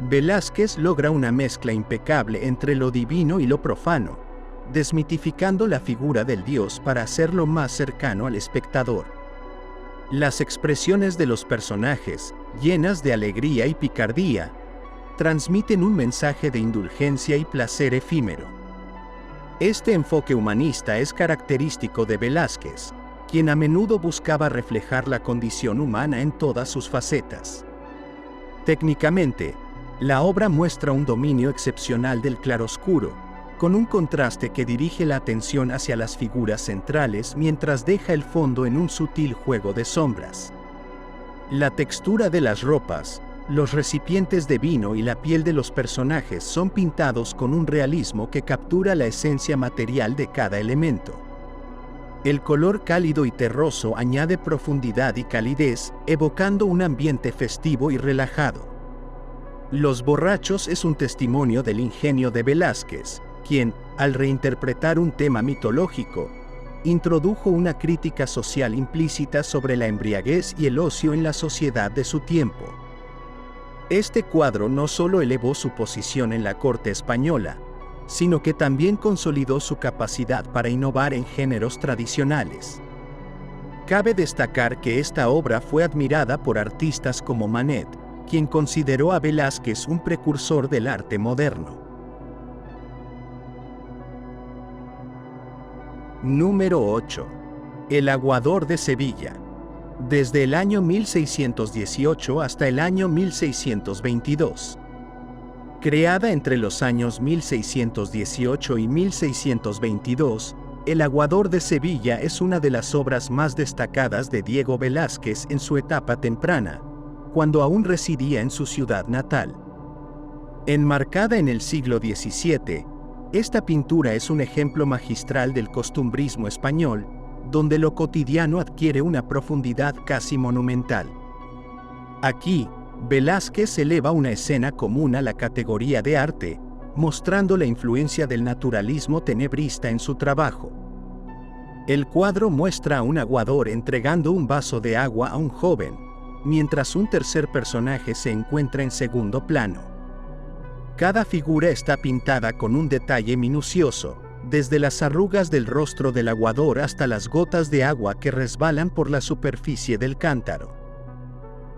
Velázquez logra una mezcla impecable entre lo divino y lo profano, desmitificando la figura del dios para hacerlo más cercano al espectador. Las expresiones de los personajes, llenas de alegría y picardía, transmiten un mensaje de indulgencia y placer efímero. Este enfoque humanista es característico de Velázquez, quien a menudo buscaba reflejar la condición humana en todas sus facetas. Técnicamente, la obra muestra un dominio excepcional del claroscuro, con un contraste que dirige la atención hacia las figuras centrales mientras deja el fondo en un sutil juego de sombras. La textura de las ropas, los recipientes de vino y la piel de los personajes son pintados con un realismo que captura la esencia material de cada elemento. El color cálido y terroso añade profundidad y calidez, evocando un ambiente festivo y relajado. Los borrachos es un testimonio del ingenio de Velázquez, quien, al reinterpretar un tema mitológico, introdujo una crítica social implícita sobre la embriaguez y el ocio en la sociedad de su tiempo. Este cuadro no solo elevó su posición en la corte española, sino que también consolidó su capacidad para innovar en géneros tradicionales. Cabe destacar que esta obra fue admirada por artistas como Manet, quien consideró a Velázquez un precursor del arte moderno. Número 8. El aguador de Sevilla. Desde el año 1618 hasta el año 1622. Creada entre los años 1618 y 1622, El aguador de Sevilla es una de las obras más destacadas de Diego Velázquez en su etapa temprana, cuando aún residía en su ciudad natal. Enmarcada en el siglo XVII, esta pintura es un ejemplo magistral del costumbrismo español, donde lo cotidiano adquiere una profundidad casi monumental. Aquí, Velázquez eleva una escena común a la categoría de arte, mostrando la influencia del naturalismo tenebrista en su trabajo. El cuadro muestra a un aguador entregando un vaso de agua a un joven, mientras un tercer personaje se encuentra en segundo plano. Cada figura está pintada con un detalle minucioso, desde las arrugas del rostro del aguador hasta las gotas de agua que resbalan por la superficie del cántaro.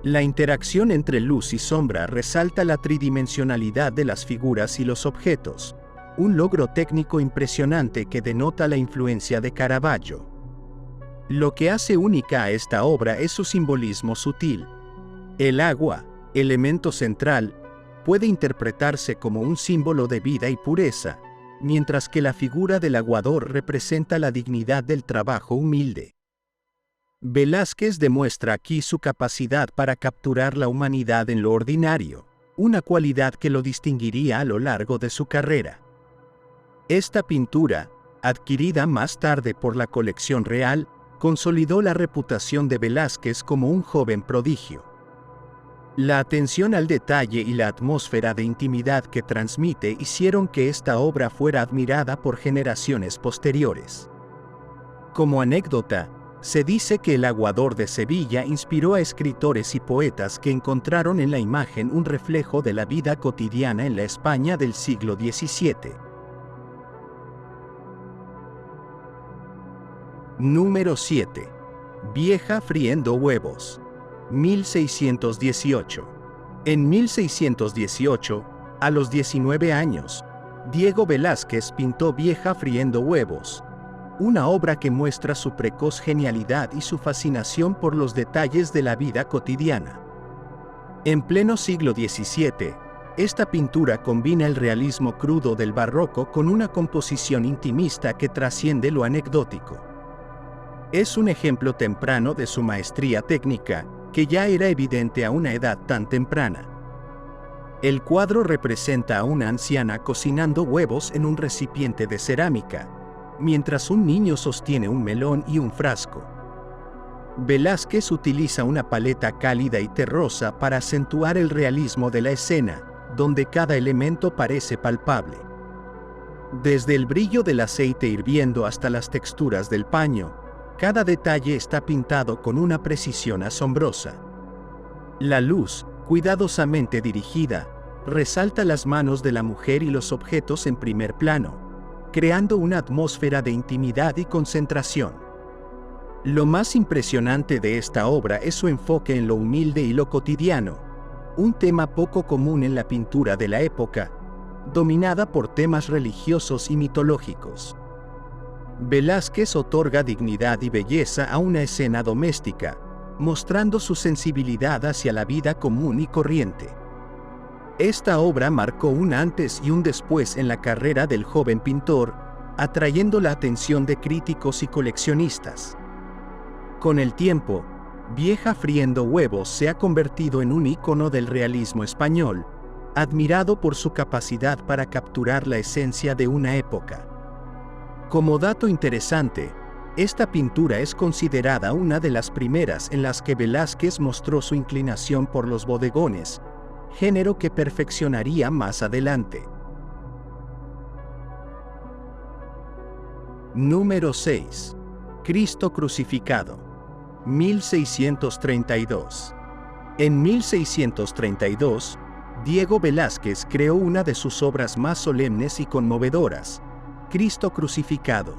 La interacción entre luz y sombra resalta la tridimensionalidad de las figuras y los objetos, un logro técnico impresionante que denota la influencia de Caravaggio. Lo que hace única a esta obra es su simbolismo sutil. El agua, elemento central, puede interpretarse como un símbolo de vida y pureza, mientras que la figura del aguador representa la dignidad del trabajo humilde. Velázquez demuestra aquí su capacidad para capturar la humanidad en lo ordinario, una cualidad que lo distinguiría a lo largo de su carrera. Esta pintura, adquirida más tarde por la colección real, consolidó la reputación de Velázquez como un joven prodigio. La atención al detalle y la atmósfera de intimidad que transmite hicieron que esta obra fuera admirada por generaciones posteriores. Como anécdota, se dice que el aguador de Sevilla inspiró a escritores y poetas que encontraron en la imagen un reflejo de la vida cotidiana en la España del siglo XVII. Número 7. Vieja friendo huevos. 1618. En 1618, a los 19 años, Diego Velázquez pintó Vieja friendo huevos, una obra que muestra su precoz genialidad y su fascinación por los detalles de la vida cotidiana. En pleno siglo XVII, esta pintura combina el realismo crudo del barroco con una composición intimista que trasciende lo anecdótico. Es un ejemplo temprano de su maestría técnica, que ya era evidente a una edad tan temprana. El cuadro representa a una anciana cocinando huevos en un recipiente de cerámica, mientras un niño sostiene un melón y un frasco. Velázquez utiliza una paleta cálida y terrosa para acentuar el realismo de la escena, donde cada elemento parece palpable. Desde el brillo del aceite hirviendo hasta las texturas del paño, cada detalle está pintado con una precisión asombrosa. La luz, cuidadosamente dirigida, resalta las manos de la mujer y los objetos en primer plano, creando una atmósfera de intimidad y concentración. Lo más impresionante de esta obra es su enfoque en lo humilde y lo cotidiano, un tema poco común en la pintura de la época, dominada por temas religiosos y mitológicos. Velázquez otorga dignidad y belleza a una escena doméstica, mostrando su sensibilidad hacia la vida común y corriente. Esta obra marcó un antes y un después en la carrera del joven pintor, atrayendo la atención de críticos y coleccionistas. Con el tiempo, Vieja friendo huevos se ha convertido en un ícono del realismo español, admirado por su capacidad para capturar la esencia de una época. Como dato interesante, esta pintura es considerada una de las primeras en las que Velázquez mostró su inclinación por los bodegones, género que perfeccionaría más adelante. Número 6. Cristo crucificado. 1632. En 1632, Diego Velázquez creó una de sus obras más solemnes y conmovedoras, Cristo crucificado.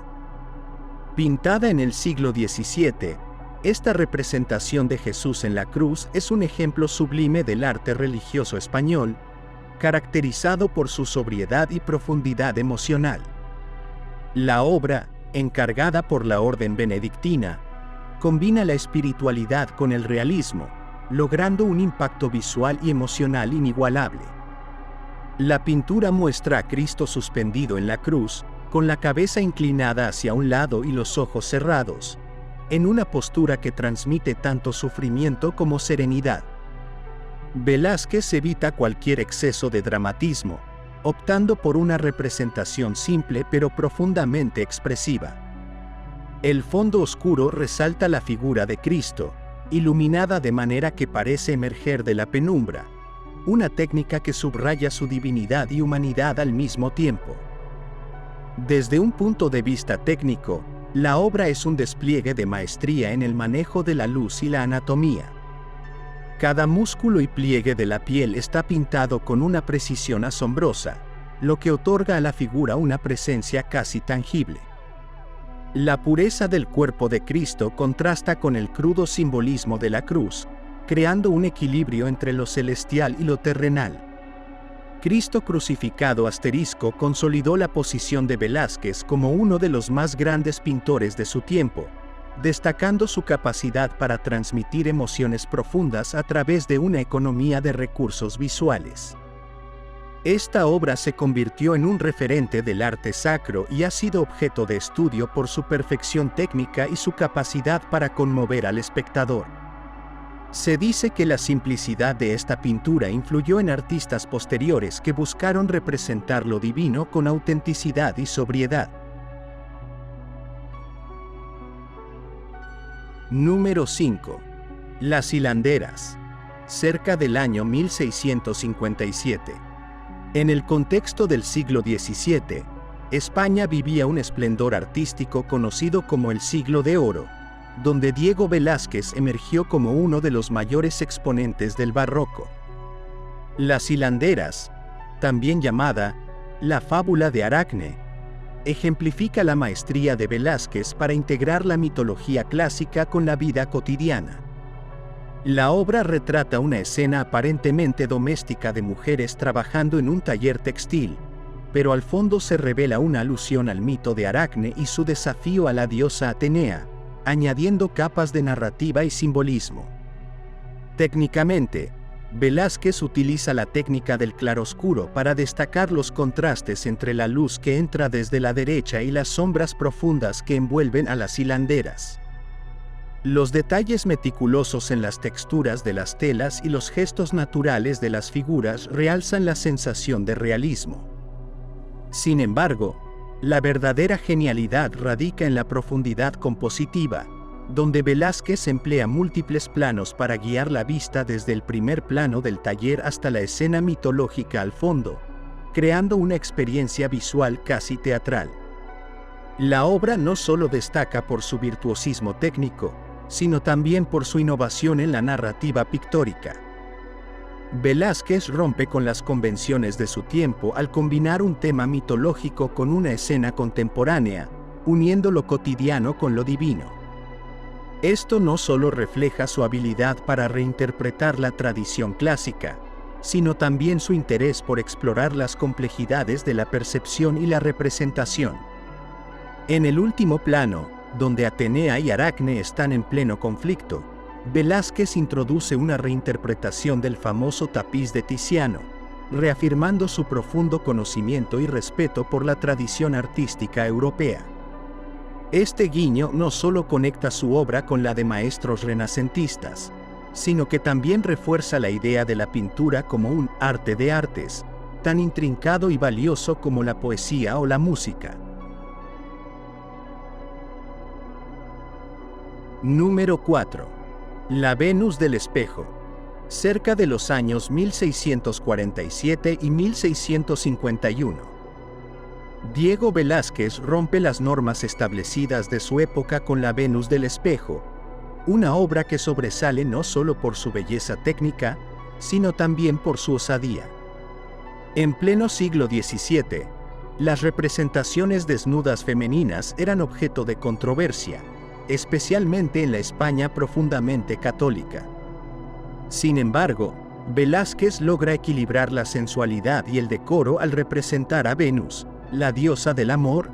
Pintada en el siglo XVII, esta representación de Jesús en la cruz es un ejemplo sublime del arte religioso español, caracterizado por su sobriedad y profundidad emocional. La obra, encargada por la Orden Benedictina, combina la espiritualidad con el realismo, logrando un impacto visual y emocional inigualable. La pintura muestra a Cristo suspendido en la cruz, con la cabeza inclinada hacia un lado y los ojos cerrados, en una postura que transmite tanto sufrimiento como serenidad. Velázquez evita cualquier exceso de dramatismo, optando por una representación simple pero profundamente expresiva. El fondo oscuro resalta la figura de Cristo, iluminada de manera que parece emerger de la penumbra, una técnica que subraya su divinidad y humanidad al mismo tiempo. Desde un punto de vista técnico, la obra es un despliegue de maestría en el manejo de la luz y la anatomía. Cada músculo y pliegue de la piel está pintado con una precisión asombrosa, lo que otorga a la figura una presencia casi tangible. La pureza del cuerpo de Cristo contrasta con el crudo simbolismo de la cruz, creando un equilibrio entre lo celestial y lo terrenal. Cristo crucificado * consolidó la posición de Velázquez como uno de los más grandes pintores de su tiempo, destacando su capacidad para transmitir emociones profundas a través de una economía de recursos visuales. Esta obra se convirtió en un referente del arte sacro y ha sido objeto de estudio por su perfección técnica y su capacidad para conmover al espectador. Se dice que la simplicidad de esta pintura influyó en artistas posteriores que buscaron representar lo divino con autenticidad y sobriedad. Número 5. Las hilanderas. Cerca del año 1657. En el contexto del siglo XVII, España vivía un esplendor artístico conocido como el Siglo de Oro, donde Diego Velázquez emergió como uno de los mayores exponentes del barroco. Las hilanderas, también llamada la fábula de Aracne, ejemplifica la maestría de Velázquez para integrar la mitología clásica con la vida cotidiana. La obra retrata una escena aparentemente doméstica de mujeres trabajando en un taller textil, pero al fondo se revela una alusión al mito de Aracne y su desafío a la diosa Atenea, añadiendo capas de narrativa y simbolismo. Técnicamente, Velázquez utiliza la técnica del claroscuro para destacar los contrastes entre la luz que entra desde la derecha y las sombras profundas que envuelven a las hilanderas. Los detalles meticulosos en las texturas de las telas y los gestos naturales de las figuras realzan la sensación de realismo. Sin embargo, la verdadera genialidad radica en la profundidad compositiva, donde Velázquez emplea múltiples planos para guiar la vista desde el primer plano del taller hasta la escena mitológica al fondo, creando una experiencia visual casi teatral. La obra no solo destaca por su virtuosismo técnico, sino también por su innovación en la narrativa pictórica. Velázquez rompe con las convenciones de su tiempo al combinar un tema mitológico con una escena contemporánea, uniendo lo cotidiano con lo divino. Esto no solo refleja su habilidad para reinterpretar la tradición clásica, sino también su interés por explorar las complejidades de la percepción y la representación. En el último plano, donde Atenea y Aracne están en pleno conflicto, Velázquez introduce una reinterpretación del famoso tapiz de Tiziano, reafirmando su profundo conocimiento y respeto por la tradición artística europea. Este guiño no solo conecta su obra con la de maestros renacentistas, sino que también refuerza la idea de la pintura como un arte de artes, tan intrincado y valioso como la poesía o la música. Número 4. La Venus del Espejo. Cerca de los años 1647 y 1651. Diego Velázquez rompe las normas establecidas de su época con la Venus del Espejo, una obra que sobresale no solo por su belleza técnica, sino también por su osadía. En pleno siglo XVII, las representaciones desnudas femeninas eran objeto de controversia, especialmente en la España profundamente católica. Sin embargo, Velázquez logra equilibrar la sensualidad y el decoro al representar a Venus, la diosa del amor,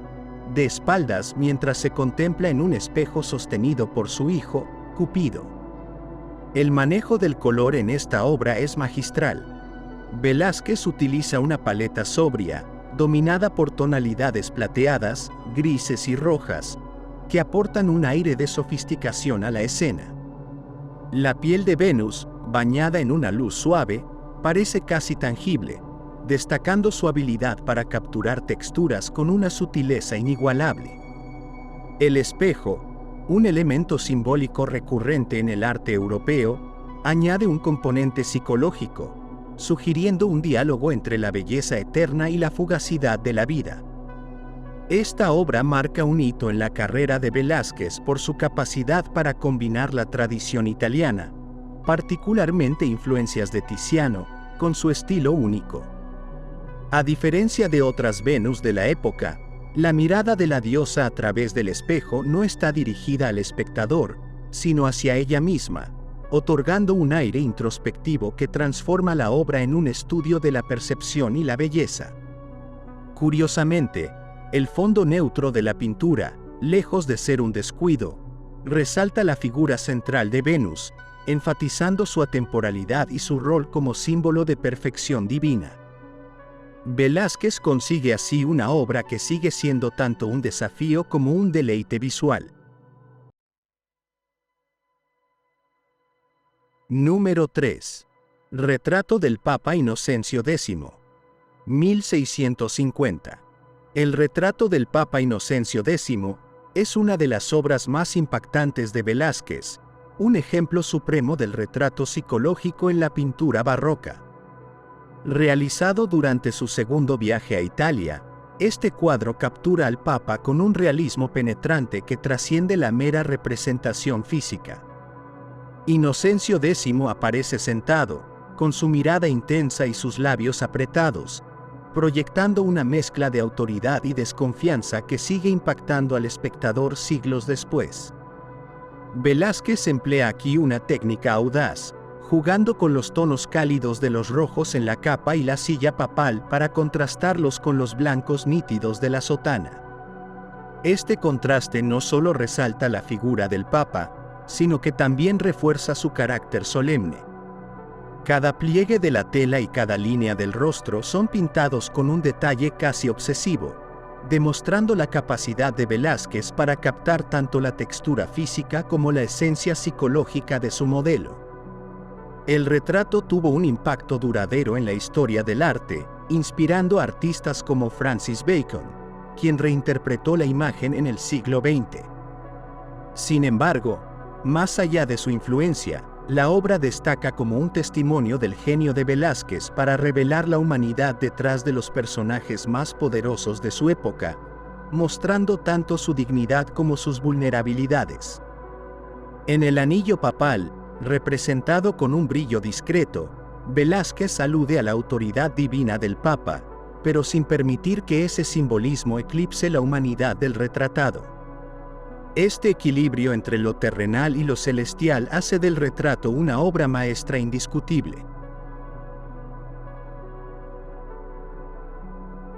de espaldas mientras se contempla en un espejo sostenido por su hijo, Cupido. El manejo del color en esta obra es magistral. Velázquez utiliza una paleta sobria, dominada por tonalidades plateadas, grises y rojas, que aportan un aire de sofisticación a la escena. La piel de Venus, bañada en una luz suave, parece casi tangible, destacando su habilidad para capturar texturas con una sutileza inigualable. El espejo, un elemento simbólico recurrente en el arte europeo, añade un componente psicológico, sugiriendo un diálogo entre la belleza eterna y la fugacidad de la vida. Esta obra marca un hito en la carrera de Velázquez por su capacidad para combinar la tradición italiana, particularmente influencias de Tiziano, con su estilo único. A diferencia de otras Venus de la época, la mirada de la diosa a través del espejo no está dirigida al espectador, sino hacia ella misma, otorgando un aire introspectivo que transforma la obra en un estudio de la percepción y la belleza. Curiosamente, el fondo neutro de la pintura, lejos de ser un descuido, resalta la figura central de Venus, enfatizando su atemporalidad y su rol como símbolo de perfección divina. Velázquez consigue así una obra que sigue siendo tanto un desafío como un deleite visual. Número 3. Retrato del Papa Inocencio X. 1650. El retrato del Papa Inocencio X es una de las obras más impactantes de Velázquez, un ejemplo supremo del retrato psicológico en la pintura barroca. Realizado durante su segundo viaje a Italia, este cuadro captura al Papa con un realismo penetrante que trasciende la mera representación física. Inocencio X aparece sentado, con su mirada intensa y sus labios apretados, proyectando una mezcla de autoridad y desconfianza que sigue impactando al espectador siglos después. Velázquez emplea aquí una técnica audaz, jugando con los tonos cálidos de los rojos en la capa y la silla papal para contrastarlos con los blancos nítidos de la sotana. Este contraste no solo resalta la figura del Papa, sino que también refuerza su carácter solemne. Cada pliegue de la tela y cada línea del rostro son pintados con un detalle casi obsesivo, demostrando la capacidad de Velázquez para captar tanto la textura física como la esencia psicológica de su modelo. El retrato tuvo un impacto duradero en la historia del arte, inspirando a artistas como Francis Bacon, quien reinterpretó la imagen en el siglo XX. Sin embargo, más allá de su influencia, la obra destaca como un testimonio del genio de Velázquez para revelar la humanidad detrás de los personajes más poderosos de su época, mostrando tanto su dignidad como sus vulnerabilidades. En el anillo papal, representado con un brillo discreto, Velázquez alude a la autoridad divina del Papa, pero sin permitir que ese simbolismo eclipse la humanidad del retratado. Este equilibrio entre lo terrenal y lo celestial hace del retrato una obra maestra indiscutible.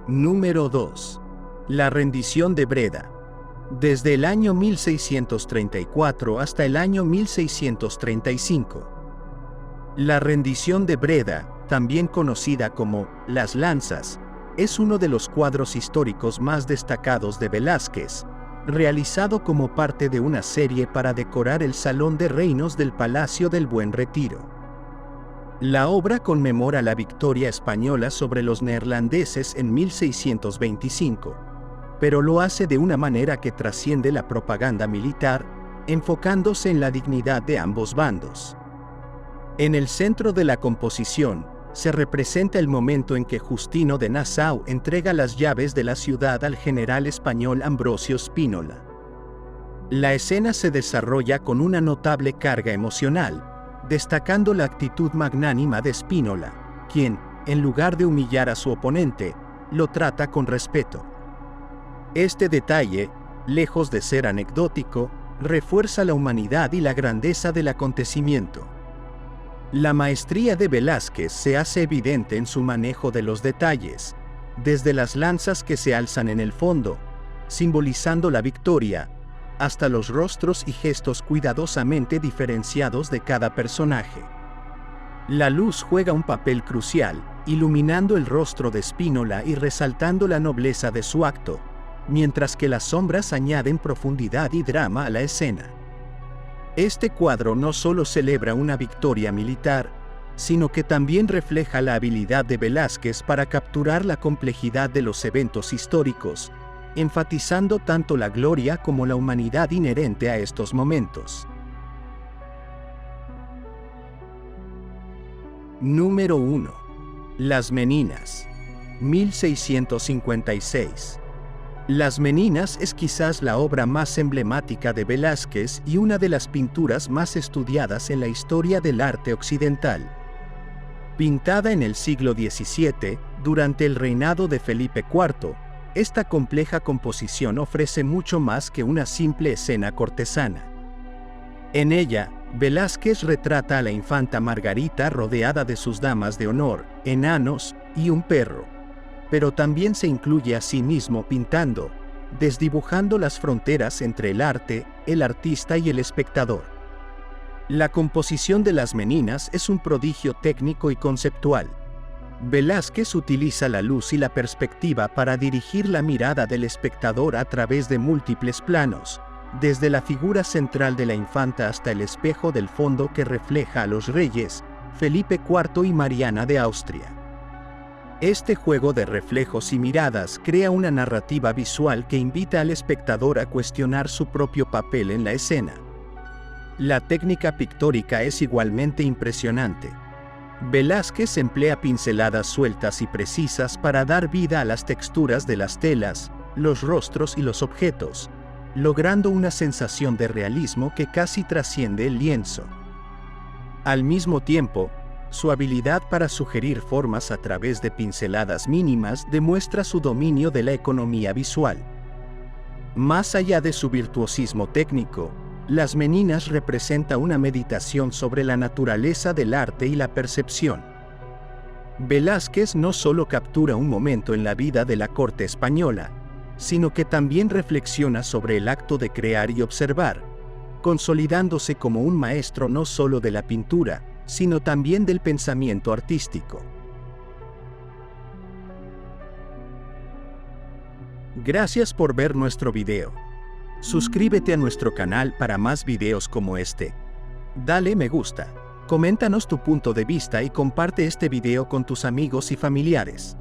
Número 2. La rendición de Breda. Desde el año 1634 hasta el año 1635. La rendición de Breda, también conocida como Las Lanzas, es uno de los cuadros históricos más destacados de Velázquez, realizado como parte de una serie para decorar el Salón de Reinos del Palacio del Buen Retiro. La obra conmemora la victoria española sobre los neerlandeses en 1625, pero lo hace de una manera que trasciende la propaganda militar, enfocándose en la dignidad de ambos bandos. En el centro de la composición, se representa el momento en que Justino de Nassau entrega las llaves de la ciudad al general español Ambrosio Spínola. La escena se desarrolla con una notable carga emocional, destacando la actitud magnánima de Spínola, quien, en lugar de humillar a su oponente, lo trata con respeto. Este detalle, lejos de ser anecdótico, refuerza la humanidad y la grandeza del acontecimiento. La maestría de Velázquez se hace evidente en su manejo de los detalles, desde las lanzas que se alzan en el fondo, simbolizando la victoria, hasta los rostros y gestos cuidadosamente diferenciados de cada personaje. La luz juega un papel crucial, iluminando el rostro de Spínola y resaltando la nobleza de su acto, mientras que las sombras añaden profundidad y drama a la escena. Este cuadro no solo celebra una victoria militar, sino que también refleja la habilidad de Velázquez para capturar la complejidad de los eventos históricos, enfatizando tanto la gloria como la humanidad inherente a estos momentos. Número 1. Las Meninas, 1656. Las Meninas es quizás la obra más emblemática de Velázquez y una de las pinturas más estudiadas en la historia del arte occidental. Pintada en el siglo XVII, durante el reinado de Felipe IV, esta compleja composición ofrece mucho más que una simple escena cortesana. En ella, Velázquez retrata a la infanta Margarita rodeada de sus damas de honor, enanos y un perro. Pero también se incluye a sí mismo pintando, desdibujando las fronteras entre el arte, el artista y el espectador. La composición de Las Meninas es un prodigio técnico y conceptual. Velázquez utiliza la luz y la perspectiva para dirigir la mirada del espectador a través de múltiples planos, desde la figura central de la infanta hasta el espejo del fondo que refleja a los reyes, Felipe IV y Mariana de Austria. Este juego de reflejos y miradas crea una narrativa visual que invita al espectador a cuestionar su propio papel en la escena. La técnica pictórica es igualmente impresionante. Velázquez emplea pinceladas sueltas y precisas para dar vida a las texturas de las telas, los rostros y los objetos, logrando una sensación de realismo que casi trasciende el lienzo. Al mismo tiempo, su habilidad para sugerir formas a través de pinceladas mínimas demuestra su dominio de la economía visual. Más allá de su virtuosismo técnico, Las Meninas representa una meditación sobre la naturaleza del arte y la percepción. Velázquez no solo captura un momento en la vida de la corte española, sino que también reflexiona sobre el acto de crear y observar, consolidándose como un maestro no solo de la pintura, sino también del pensamiento artístico. Gracias por ver nuestro video. Suscríbete a nuestro canal para más videos como este. Dale me gusta, coméntanos tu punto de vista y comparte este video con tus amigos y familiares.